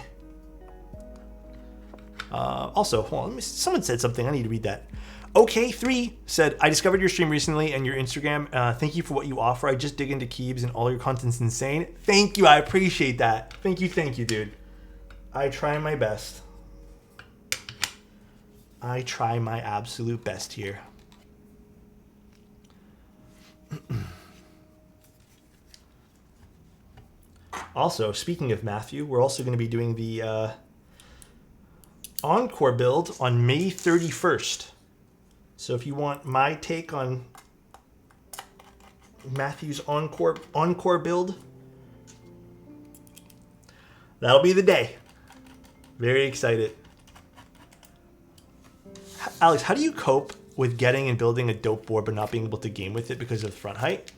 Also, hold on, someone said something. I need to read that. OK3 said, I discovered your stream recently and your Instagram. Thank you for what you offer. I just dig into Keebs and all your content's insane. Thank you. I appreciate that. Thank you, dude. I try my best. I try my absolute best here. Also, speaking of Matthew, we're also going to be doing the Encore build on May 31st. So if you want my take on Matthew's Encore build, that'll be the day. Very excited. Alex, how do you cope with getting and building a dope board but not being able to game with it because of the front height?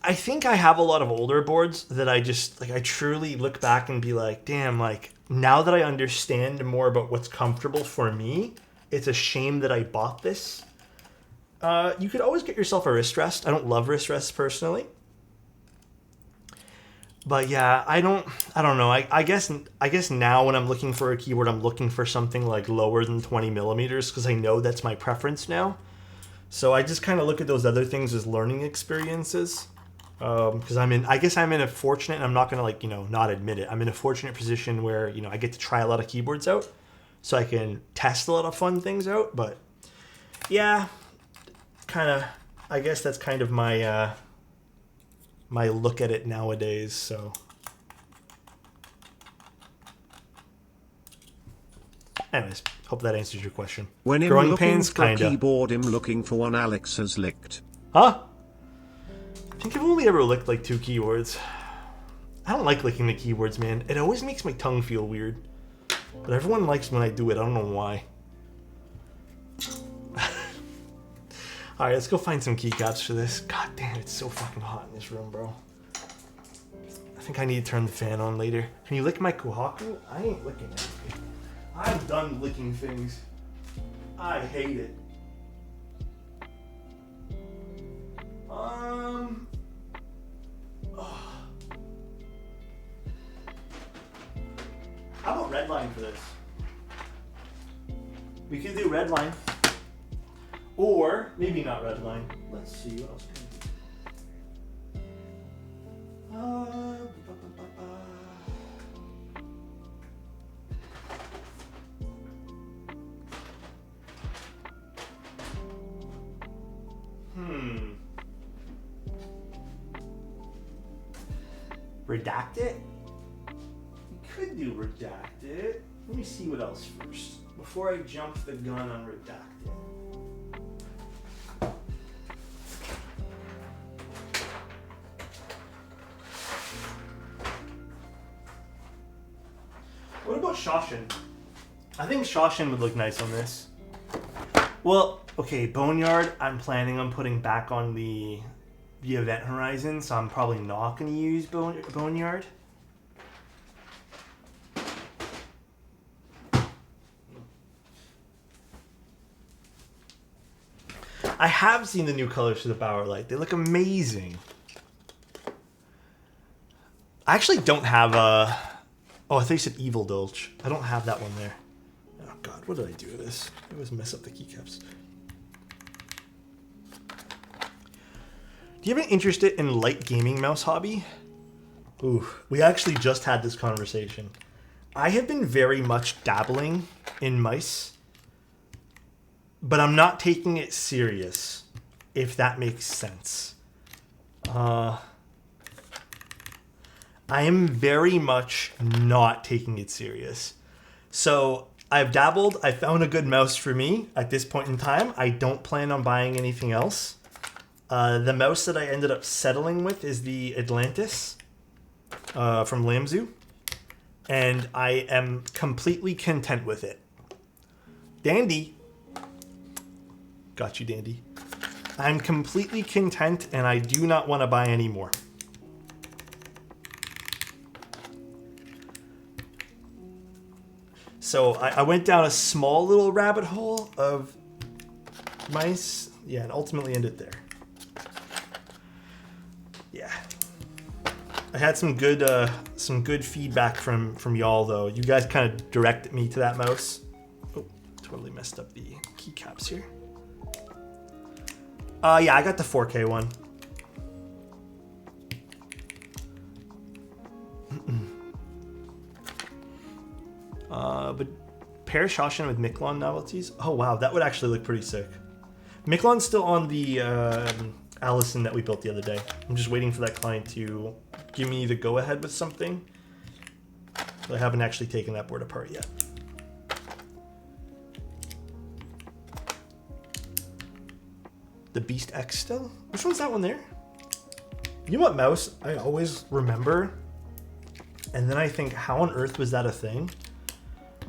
I think I have a lot of older boards that I just, I truly look back and be like, damn, now that I understand more about what's comfortable for me, it's a shame that I bought this. You could always get yourself a wrist rest. I don't love wrist rests personally. But yeah, I don't know. I guess now when I'm looking for a keyboard, I'm looking for something like lower than 20 millimeters because I know that's my preference now. So I just kind of look at those other things as learning experiences. Because I guess I'm in a fortunate, and I'm not going to not admit it. I'm in a fortunate position where, I get to try a lot of keyboards out. So I can test a lot of fun things out. But yeah, I guess that's kind of my, my look at it nowadays. So anyways, hope that answers your question. When I'm Growing looking pains, for a kinda. keyboard, I'm looking for one Alex has licked. Huh? I think I've only ever licked 2 keyboards. I don't like licking the keyboards, man. It always makes my tongue feel weird. But everyone likes when I do it. I don't know why. Alright, let's go find some keycaps for this. God damn, it's so fucking hot in this room, bro. I think I need to turn the fan on later. Can you lick my Kohaku? I ain't licking anything. I'm done licking things. I hate it. How about redline for this? We could do redline. Or maybe not redline. Let's see what else can Redact it? We could do redact it. Let me see what else first. before I jump the gun on redacting. What about Shoshin? I think Shoshin would look nice on this. Well, okay, Boneyard, I'm planning on putting back on the event horizon, so I'm probably not going to use Boneyard. I have seen the new colors for the Bower Light. They look amazing. I actually don't have a... Oh, I thought you said Evil Dolch. I don't have that one there. Oh god, what did I do with this? I always mess up the keycaps. Do you have an interest in light gaming mouse hobby? Ooh, we actually just had this conversation. I have been very much dabbling in mice, but I'm not taking it serious, if that makes sense. I am very much not taking it serious. So I've dabbled. I found a good mouse for me at this point in time. I don't plan on buying anything else. The mouse that I ended up settling with is the Atlantis from Lamzoo. And I am completely content with it. Dandy. Got you, Dandy. I'm completely content and I do not want to buy any more. So I went down a small little rabbit hole of mice. Yeah, and ultimately ended there. Yeah. I had some good feedback from y'all though. You guys kind of directed me to that mouse. Oh, totally messed up the keycaps here. Yeah, I got the 4K one. But pair Shoshin with Miklon novelties. Oh wow, that would actually look pretty sick. Miklon's still on the Allison that we built the other day. I'm just waiting for that client to give me the go-ahead with something. I haven't actually taken that board apart yet. The Beast X still? Which one's that one there? You know what mouse I always remember? And then I think, how on earth was that a thing?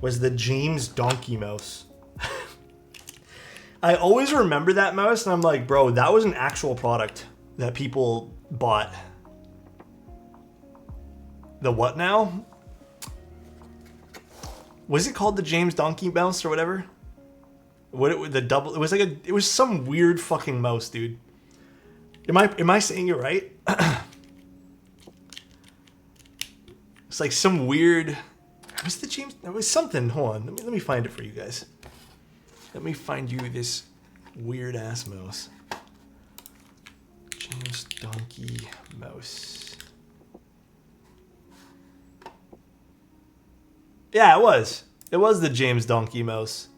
Was the James Donkey mouse. I always remember that mouse and I'm like, bro, that was an actual product that people bought. The what now? Was it called the James Donkey mouse or whatever? It was some weird fucking mouse, dude. Am I saying it right? It's like some weird... Was the James... It was something. Hold on. Let me find it for you guys. Let me find you this weird-ass mouse. James Donkey mouse. Yeah, it was. It was the James Donkey mouse.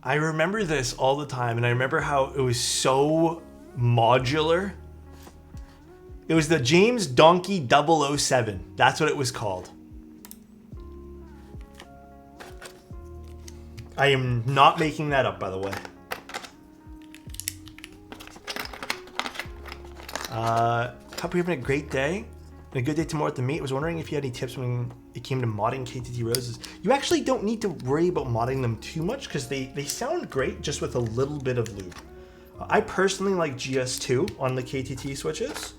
I remember this all the time, and I remember how it was so modular. It was the James Donkey 007. That's what it was called. I am not making that up, by the way. Hope you're having a great day. And a good day tomorrow at the meet. I was wondering if you had any tips when it came to modding KTT roses. You actually don't need to worry about modding them too much because they sound great just with a little bit of lube. I personally like GS2 on the KTT switches.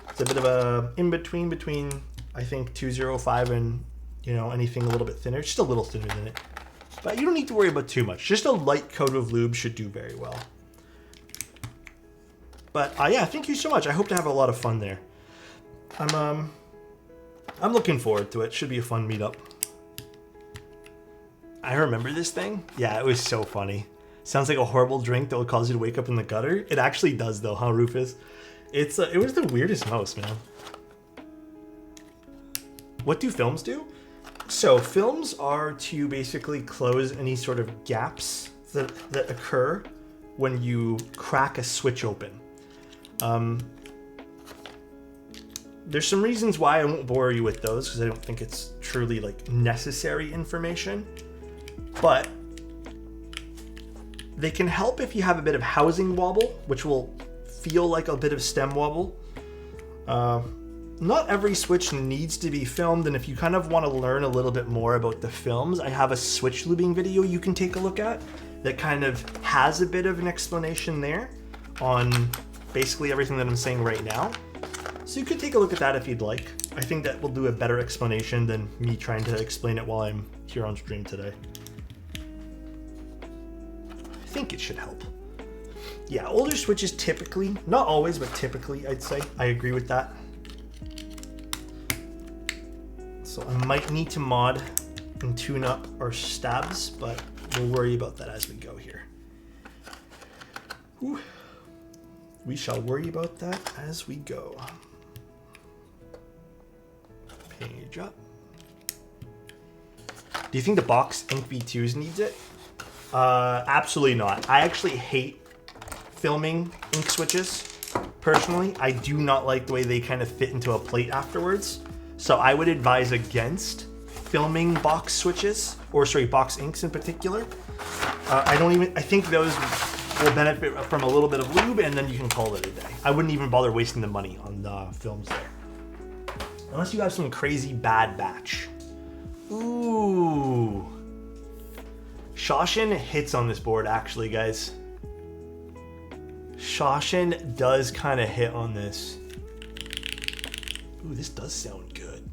It's a bit of a in-between between, I think, 205 and, you know, anything a little bit thinner. Just a little thinner than it. But you don't need to worry about too much. Just a light coat of lube should do very well. But yeah, thank you so much. I hope to have a lot of fun there. I'm looking forward to it. Should be a fun meetup. I remember this thing. Yeah, it was so funny. Sounds like a horrible drink that will cause you to wake up in the gutter. It actually does though, huh, Rufus? It was the weirdest mouse, man. What do films do? So films are to basically close any sort of gaps that occur when you crack a switch open. There's some reasons why I won't bore you with those because I don't think it's truly like necessary information, but they can help if you have a bit of housing wobble, which will feel like a bit of stem wobble. Not every switch needs to be filmed, and if you kind of want to learn a little bit more about the films, I have a switch lubing video you can take a look at that kind of has a bit of an explanation there on basically everything that I'm saying right now. So you could take a look at that if you'd like. I think that will do a better explanation than me trying to explain it while I'm here on stream today. I think it should help. Yeah, older switches typically, not always, but typically I'd say, I agree with that. So I might need to mod and tune up our stabs, but we'll worry about that as we go here. Whew. We shall worry about that as we go. Page up. Do you think the box Ink V2s needs it? Absolutely not. I actually hate filming ink switches. Personally, I do not like the way they kind of fit into a plate afterwards. So I would advise against filming box switches, or sorry, box inks in particular. I think those will benefit from a little bit of lube and then you can call it a day. I wouldn't even bother wasting the money on the films there. Unless you have some crazy bad batch. Ooh. Shoshin hits on this board actually, guys. Shoshin does kind of hit on this. Ooh, this does sound good.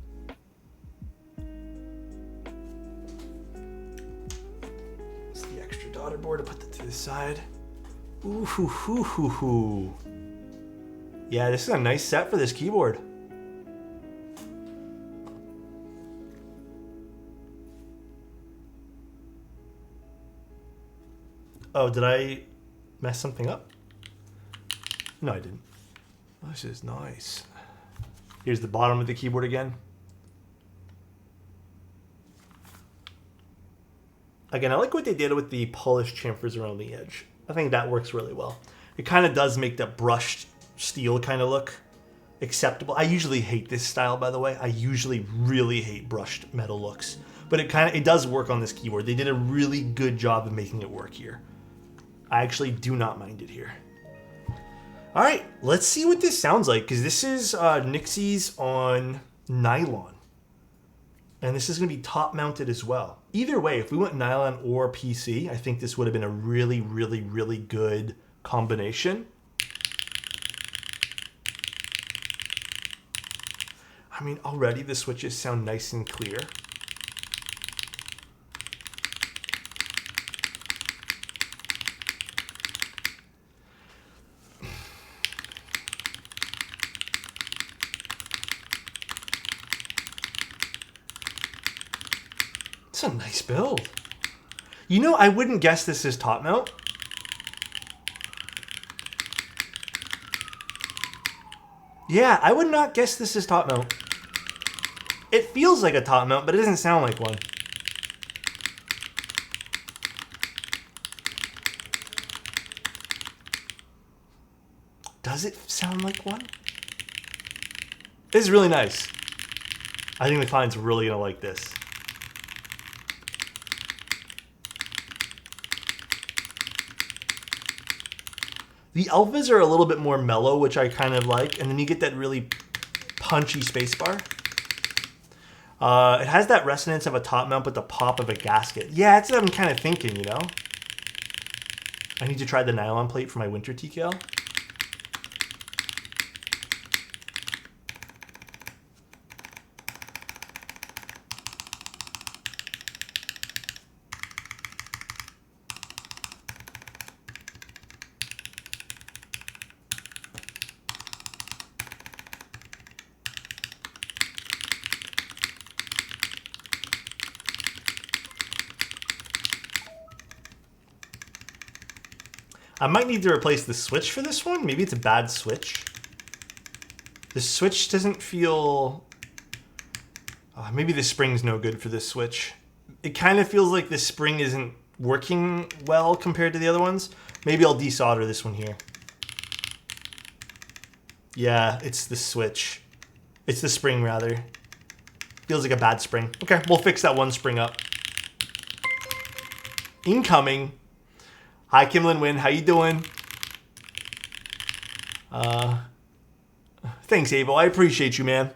It's the extra daughter board. I'll put that to the side. Ooh, hoo, hoo, hoo, hoo. Yeah, this is a nice set for this keyboard. Oh, did I mess something up? No, I didn't. This is nice. Here's the bottom of the keyboard again. Again, I like what they did with the polished chamfers around the edge. I think that works really well. It kind of does make that brushed steel kind of look acceptable. I usually hate this style, by the way. I usually really hate brushed metal looks. But it does work on this keyboard. They did a really good job of making it work here. I actually do not mind it here. All right, let's see what this sounds like, because this is Nixie's on nylon. And this is going to be top mounted as well. Either way, if we went nylon or PC, I think this would have been a really, really, really good combination. I mean, already the switches sound nice and clear. It's a nice build. You know, I wouldn't guess this is top mount. Yeah, I would not guess this is top mount. It feels like a top mount, but it doesn't sound like one. Does it sound like one? This is really nice. I think the client's really gonna like this. The alphas are a little bit more mellow, which I kind of like, and then you get that really punchy spacebar. It has that resonance of a top mount, but the pop of a gasket. Yeah, that's what I'm kind of thinking, you know? I need to try the nylon plate for my winter TKL. I might need to replace the switch for this one. Maybe it's a bad switch. The switch doesn't feel... maybe the spring's no good for this switch. It kind of feels like the spring isn't working well compared to the other ones. Maybe I'll desolder this one here. Yeah, it's the switch. It's the spring, rather. Feels like a bad spring. Okay, we'll fix that one spring up. Incoming. Hi, Kimlin Win. How you doing? Thanks, Avo. I appreciate you, man.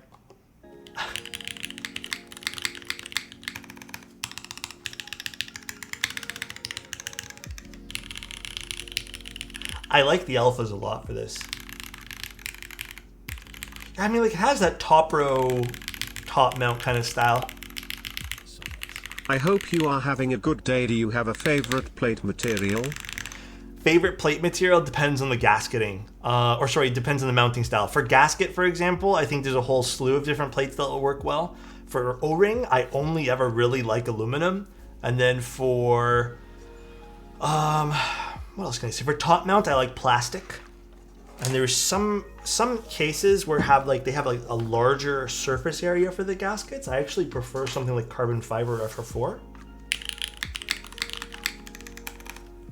I like the alphas a lot for this. I mean, like, it has that top row, top mount kind of style. I hope you are having a good day. Do you have a favorite plate material? Favorite plate material depends on the gasketing. Depends on the mounting style. For gasket, for example, I think there's a whole slew of different plates that will work well. For O-ring, I only ever really like aluminum. And then for, what else can I say? For top mount, I like plastic. And there's some cases where they have a larger surface area for the gaskets. I actually prefer something like carbon fiber or FR4.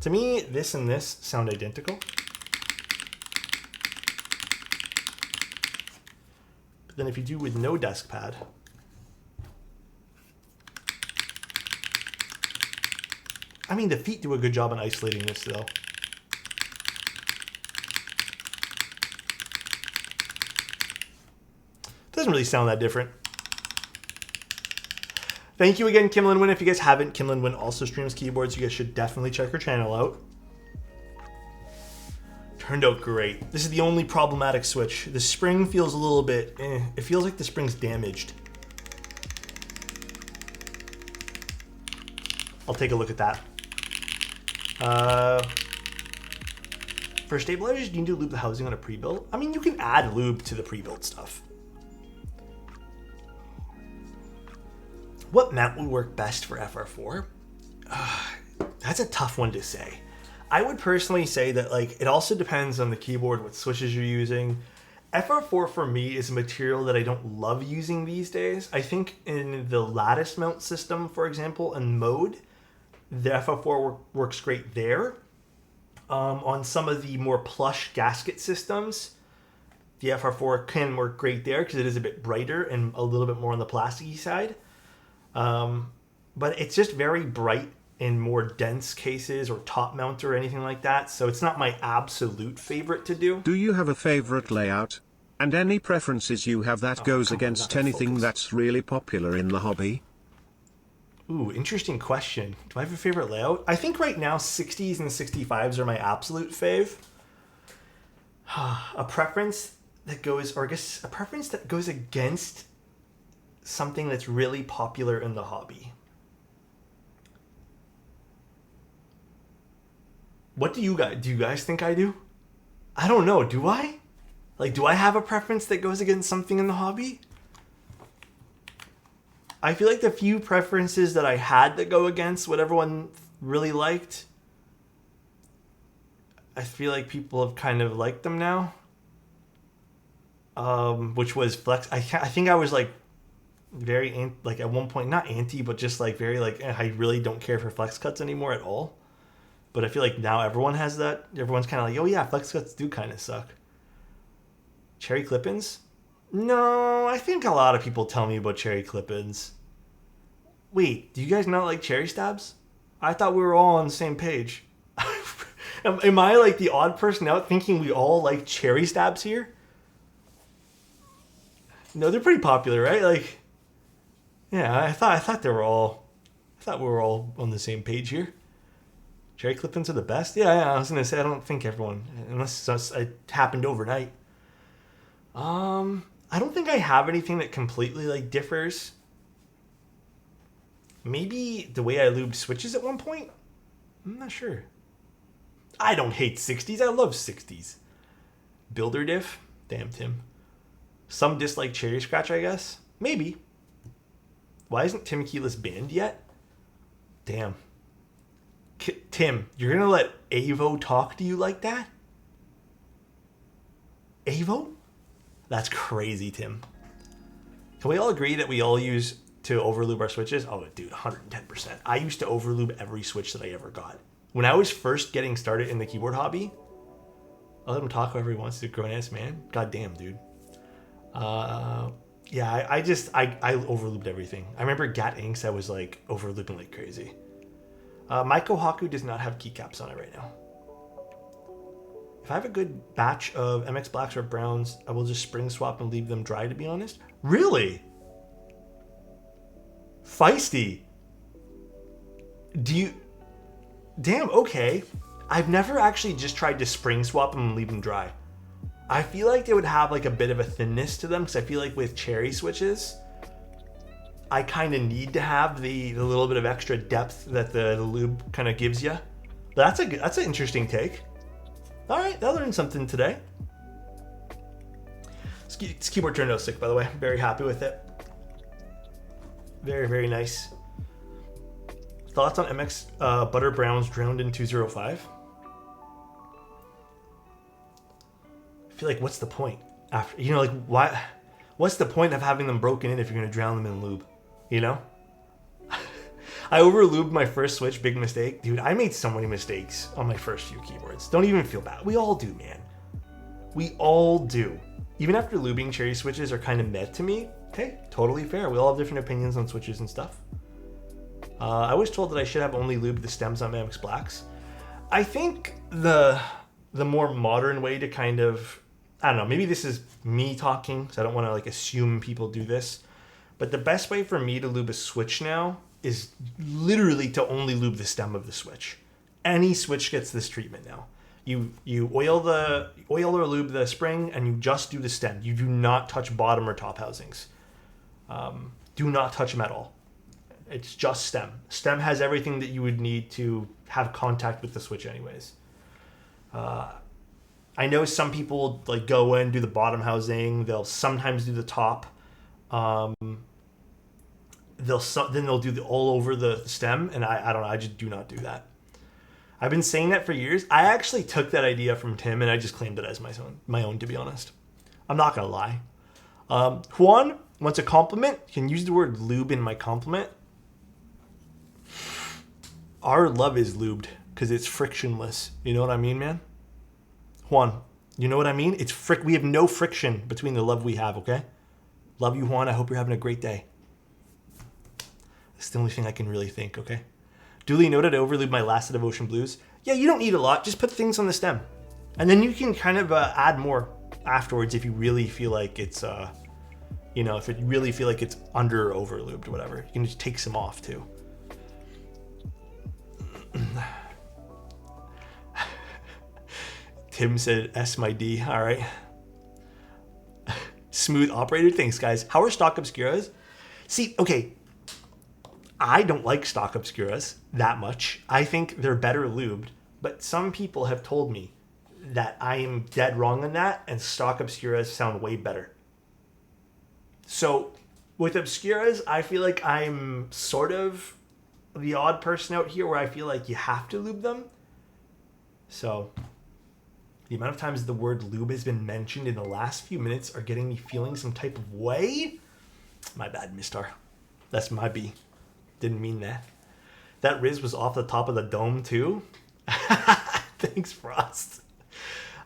To me, this and this sound identical. But then if you do with no desk pad, I mean, the feet do a good job in isolating this though. Doesn't really sound that different. Thank you again, Kimlin Win. If you guys haven't, Kimlin Win also streams keyboards. You guys should definitely check her channel out. Turned out great. This is the only problematic switch. The spring feels a little bit, It feels like the spring's damaged. I'll take a look at that. For stabilizers, you need to lube the housing on a pre-built. I mean, you can add lube to the pre-built stuff. What mount would work best for FR4? That's a tough one to say. I would personally say that it also depends on the keyboard, what switches you're using. FR4 for me is a material that I don't love using these days. I think in the lattice mount system, for example, and mode, the FR4 works great there. On some of the more plush gasket systems, the FR4 can work great there because it is a bit brighter and a little bit more on the plasticky side. But it's just very bright in more dense cases or top mount or anything like that. So it's not my absolute favorite to do. Do you have a favorite layout? And any preferences you have that goes against anything that's really popular in the hobby? Ooh, interesting question. Do I have a favorite layout? I think right now 60s and 65s are my absolute fave. A preference that goes against something that's really popular in the hobby. What do you guys think I do? I don't know. Do I? Do I have a preference that goes against something in the hobby? I feel like the few preferences that I had that go against what everyone really liked, I feel like people have kind of liked them now. Which was flex. I think I was very at one point, not anti, but just very I really don't care for flex cuts anymore at all. But I feel like now everyone has that. Everyone's kind of like, oh yeah, flex cuts do kind of suck. Cherry clip-ins? No, I think a lot of people tell me about cherry clip-ins. Wait, do you guys not like cherry stabs? I thought we were all on the same page. Am I the odd person out thinking we all like cherry stabs here? No, they're pretty popular, right? Yeah, I thought we were all on the same page here. Cherry clip-ins are the best? Yeah, I was gonna say I don't think everyone, unless it happened overnight. I don't think I have anything that completely differs. Maybe the way I lubed switches at one point? I'm not sure. I don't hate 60s. I love 60s. Builder diff? Damn, Tim. Some dislike cherry scratch, I guess? Maybe. Why isn't Tim Keyless banned yet? Damn. Tim, you're gonna let Avo talk to you like that? Avo? That's crazy, Tim. Can we all agree that we all use to overlube our switches? Oh, dude, 110%. I used to overlube every switch that I ever got. When I was first getting started in the keyboard hobby, I'll let him talk however he wants to, grown-ass man. God damn, dude. Yeah, I overlooped everything. I remember Gat Inks, I was like overlooping like crazy. My Kohaku does not have keycaps on it right now. If I have a good batch of MX Blacks or Browns, I will just spring swap and leave them dry, to be honest. Really? Feisty. Do you... Damn, okay. I've never actually just tried to spring swap them and leave them dry. I feel like they would have like a bit of a thinness to them, because I feel like with cherry switches, I kind of need to have the little bit of extra depth that the lube kind of gives you. But that's an interesting take. All right, I learned something today. This keyboard turned out sick, by the way. Very happy with it. Very, very nice. Thoughts on MX Butter Browns drowned in 205? I feel like, what's the point? After, you know, like, why? What's the point of having them broken in if you're going to drown them in lube? You know? I overlubed my first Switch, big mistake. Dude, I made so many mistakes on my first few keyboards. Don't even feel bad. We all do, man. We all do. Even after lubing, cherry switches are kind of meh to me. Okay, totally fair. We all have different opinions on switches and stuff. I was told that I should have only lubed the stems on my MX Blacks. I think the more modern way to kind of, I don't know, maybe this is me talking, so I don't want to like assume people do this, but the best way for me to lube a switch now is literally to only lube the stem of the switch. Any switch gets this treatment now. You oil or lube the spring, and you just do the stem. You do not touch bottom or top housings. Do not touch them at all. It's just stem. Stem has everything that you would need to have contact with the switch anyways. I know some people like go in, do the bottom housing. They'll sometimes do the top. They'll do the all over the stem, and I don't know. I just do not do that. I've been saying that for years. I actually took that idea from Tim, and I just claimed it as my own. To be honest, I'm not gonna lie. Juan wants a compliment. You can use the word lube in my compliment. Our love is lubed because it's frictionless. You know what I mean, man? Juan, you know what I mean? We have no friction between the love we have. Okay, love you, Juan. I hope you're having a great day. It's the only thing I can really think, okay? Duly noted, I overlubed my last set of Ocean Blues. Yeah, you don't need a lot. Just put things on the stem. And then you can kind of add more afterwards if you really feel like it's, if you really feel like it's under or overlubed or whatever. You can just take some off, too. Tim said, S my D. All right. Smooth operator. Thanks, guys. How are stock obscuras? See, okay. I don't like stock obscuras that much. I think they're better lubed, but some people have told me that I am dead wrong on that, and stock obscuras sound way better. So with obscuras, I feel like I'm sort of the odd person out here where I feel like you have to lube them. So the amount of times the word lube has been mentioned in the last few minutes are getting me feeling some type of way. My bad, Mistar. That's my B. Didn't mean that. That Riz was off the top of the dome too. Thanks, Frost.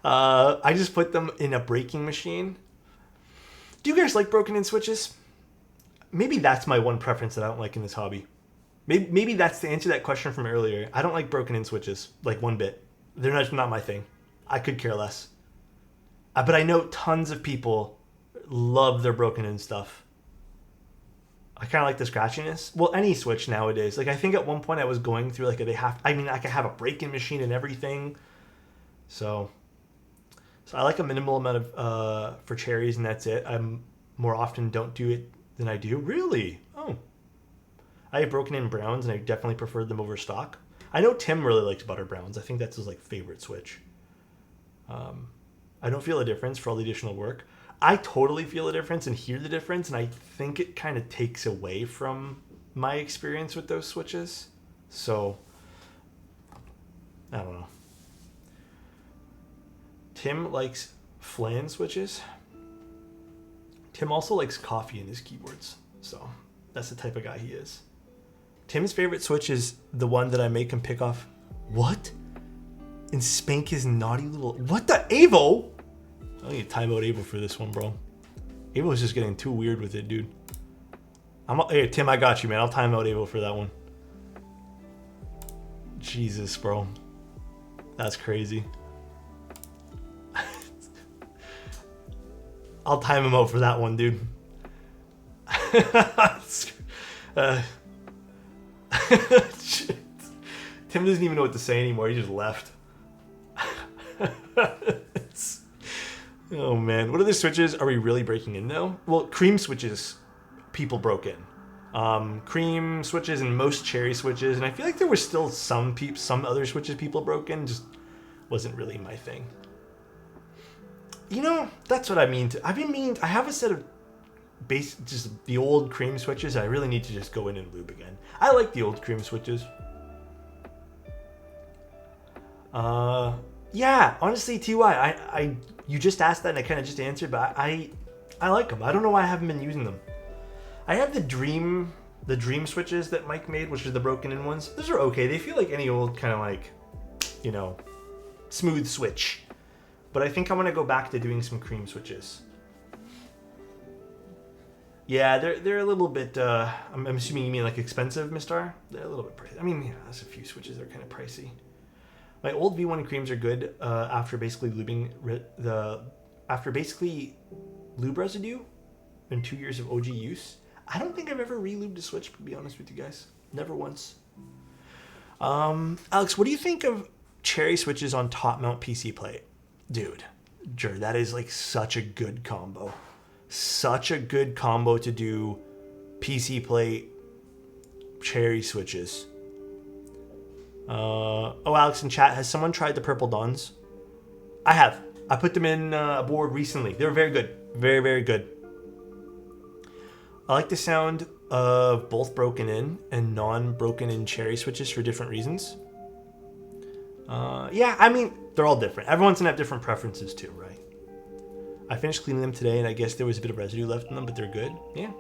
I just put them in a breaking machine. Do you guys like broken in switches? Maybe that's my one preference that I don't like in this hobby. Maybe that's to answer that question from earlier. I don't like broken in switches, like one bit. They're not my thing. I could care less. But I know tons of people love their broken in stuff. I kind of like the scratchiness. Well, any switch nowadays. Like, I think at one point I was going through, like, I could have a break-in machine and everything. So I like a minimal amount of, for cherries, and that's it. I more often don't do it than I do. Really? Oh. I have broken in browns, and I definitely preferred them over stock. I know Tim really likes butter browns. I think that's his, like, favorite switch. I don't feel a difference for all the additional work. I totally feel a difference and hear the difference, and I think it kind of takes away from my experience with those switches. So, I don't know. Tim likes flan switches. Tim also likes coffee in his keyboards, so that's the type of guy he is. Tim's favorite switch is the one that I make him pick off. What? And spank his naughty little... What the? Avo? I need to time out Avo for this one, bro. Abel's just getting too weird with it, dude. Hey, Tim, I got you, man. I'll time out Abel for that one. Jesus, bro. That's crazy. I'll time him out for that one, dude. Shit. Tim doesn't even know what to say anymore. He just left. Oh, man. What other switches are we really breaking in, though? Well, cream switches, people broke in. Cream switches and most cherry switches. And I feel like there were still some other switches people broke in. Just wasn't really my thing. You know, that's what I mean. I have a set of just the old cream switches. I really need to just go in and lube again. I like the old cream switches. Yeah, honestly, TY, you just asked that and I kind of just answered, but I like them. I don't know why I haven't been using them. I have the dream switches that Mike made, which are the broken in ones. Those are okay. They feel like any old kind of like, you know, smooth switch. But I think I'm gonna go back to doing some cream switches. Yeah, they're a little bit. I'm assuming you mean like expensive, Mr. They're a little bit pricey. I mean, yeah, there's a few switches that are kind of pricey. My old V1 creams are good after basically lubing after basically lube residue and 2 years of OG use. I don't think I've ever re-lubed a switch, to be honest with you guys. Never once. Alex, what do you think of cherry switches on top mount PC plate? Dude, that is like such a good combo. Such a good combo to do PC plate cherry switches. Alex in chat, has someone tried the purple Dons? I have. I put them in a board recently. They're very good. Very, very good. I like the sound of both broken in and non-broken in cherry switches for different reasons. Yeah, I mean, they're all different. Everyone's gonna have different preferences too, right? I finished cleaning them today and I guess there was a bit of residue left in them, but they're good. Yeah.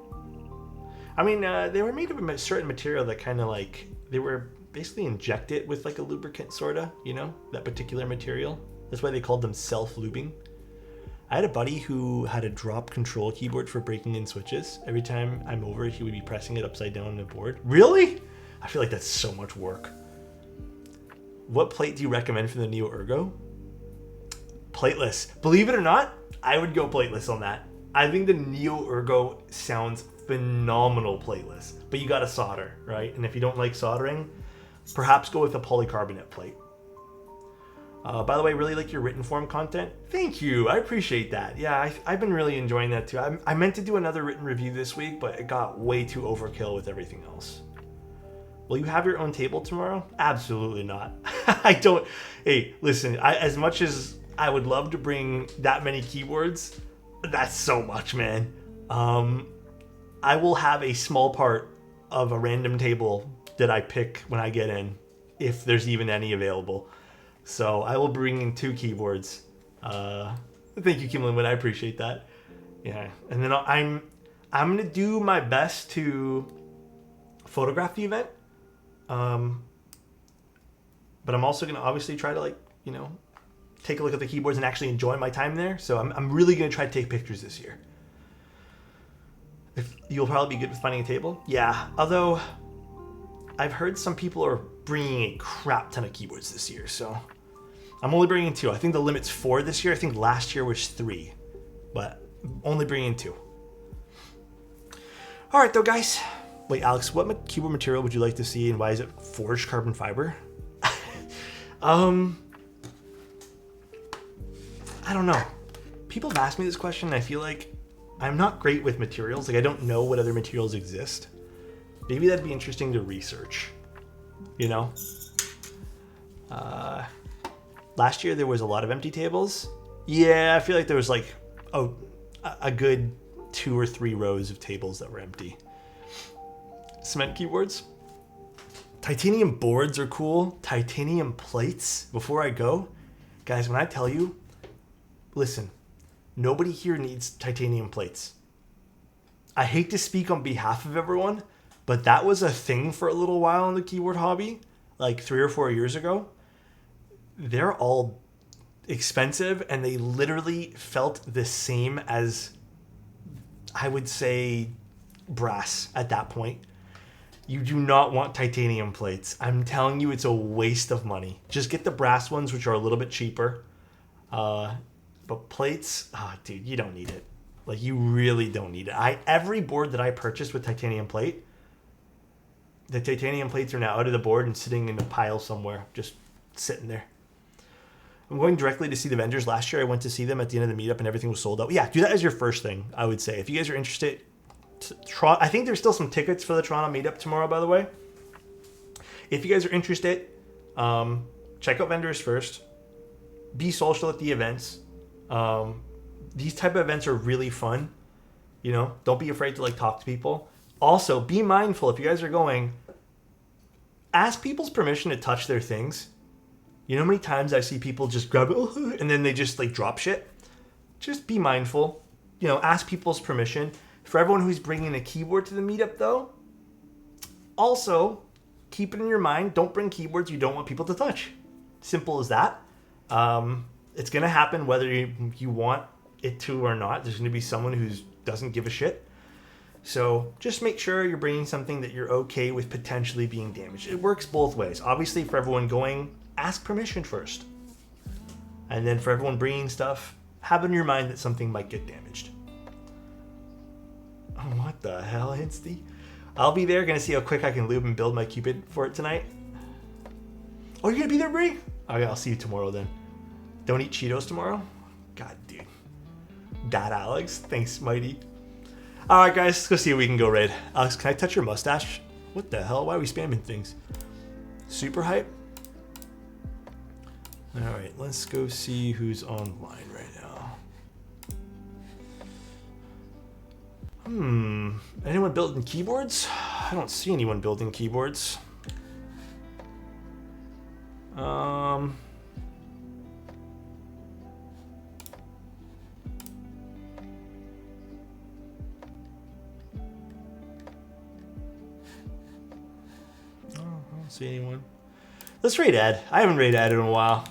I mean, they were made of a certain material that kind of like, they were basically injected with like a lubricant sorta, you know, that particular material. That's why they called them self-lubing. I had a buddy who had a drop control keyboard for breaking in switches. Every time I'm over, he would be pressing it upside down on the board. Really? I feel like that's so much work. What plate do you recommend for the Neo Ergo? Plateless. Believe it or not, I would go plateless on that. I think the Neo Ergo sounds phenomenal plateless, but you gotta solder, right? And if you don't like soldering, perhaps go with a polycarbonate plate. By the way, really like your written form content. Thank you. I appreciate that. Yeah, I've been really enjoying that too. I meant to do another written review this week, but it got way too overkill with everything else. Will you have your own table tomorrow? Absolutely not. I don't. Hey, listen, as much as I would love to bring that many keyboards, that's so much, man. I will have a small part of a random table that I pick when I get in, if there's even any available. So I will bring in 2 keyboards. Thank you, Kimlin, I appreciate that. Yeah, and then I'm gonna do my best to photograph the event. But I'm also gonna obviously try to, like, you know, take a look at the keyboards and actually enjoy my time there. So I'm really gonna try to take pictures this year. If you'll probably be good with finding a table. Yeah, although I've heard some people are bringing a crap ton of keyboards this year, so I'm only bringing 2. I think the limit's 4 this year. I think last year was 3, but only bringing 2. All right, though, guys. Wait, Alex, what keyboard material would you like to see, and why is it forged carbon fiber? I don't know. People have asked me this question, and I feel like I'm not great with materials. Like, I don't know what other materials exist. Maybe that'd be interesting to research, you know? Last year there was a lot of empty tables. Yeah, I feel like there was like a good 2 or 3 rows of tables that were empty. Cement keyboards. Titanium boards are cool. Titanium plates. Before I go, guys, when I tell you, listen, nobody here needs titanium plates. I hate to speak on behalf of everyone, but that was a thing for a little while in the keyboard hobby, like 3 or 4 years ago. They're all expensive, and they literally felt the same as I would say brass at that point. You do not want titanium plates. I'm telling you, it's a waste of money. Just get the brass ones, which are a little bit cheaper. But plates, dude, you don't need it. Like, you really don't need it. Every board that I purchased with titanium plate, the titanium plates are now out of the board and sitting in a pile somewhere, just sitting there. I'm going directly to see the vendors. Last year, I went to see them at the end of the meetup and everything was sold out. Yeah, do that as your first thing, I would say. If you guys are interested, I think there's still some tickets for the Toronto meetup tomorrow, by the way. If you guys are interested, check out vendors first. Be social at the events. These type of events are really fun. You know, don't be afraid to like talk to people. Also, be mindful if you guys are going. Ask people's permission to touch their things. You know how many times I see people just grab it and then they just like drop shit? Just be mindful. You know, ask people's permission. For everyone who's bringing a keyboard to the meetup, though, also keep it in your mind. Don't bring keyboards you don't want people to touch. Simple as that. It's going to happen whether you want it to or not. There's going to be someone who doesn't give a shit. So just make sure you're bringing something that you're okay with potentially being damaged. It works both ways. Obviously, for everyone going, ask permission first. And then for everyone bringing stuff, have in your mind that something might get damaged. Oh, what the hell, Hinsty? I'll be there, gonna see how quick I can lube and build my Cupid for it tonight. Oh, you're gonna be there, Bree? Okay, I'll see you tomorrow then. Don't eat Cheetos tomorrow? God, dude. That Alex? Thanks, Mighty. Alright, guys, let's go see if we can go raid. Alex, can I touch your mustache? What the hell? Why are we spamming things? Super hype? Alright, let's go see who's online right now. Anyone building keyboards? I don't see anyone building keyboards. Oh, I don't see anyone. Let's raid Ed. I haven't raided Ed in a while.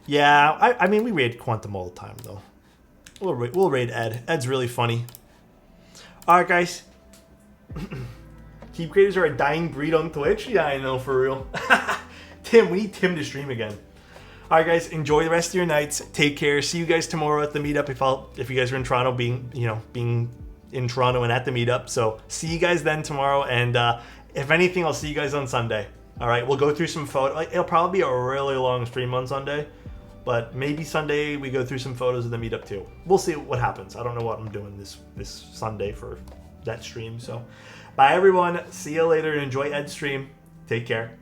Yeah, I mean, we raid Quantum all the time, though. We'll raid Ed. Ed's really funny. Alright, guys. Keep creators are a dying breed on Twitch? Yeah, I know, for real. Tim, we need Tim to stream again. Alright, guys, enjoy the rest of your nights. Take care. See you guys tomorrow at the meetup if you guys are in Toronto, being in Toronto and at the meetup. So see you guys then tomorrow, and if anything, I'll see you guys on Sunday. Alright, we'll go through some photos. It'll probably be a really long stream on Sunday. But maybe Sunday we go through some photos of the meetup too. We'll see what happens. I don't know what I'm doing this Sunday for that stream. So bye everyone. See you later and enjoy Ed's stream. Take care.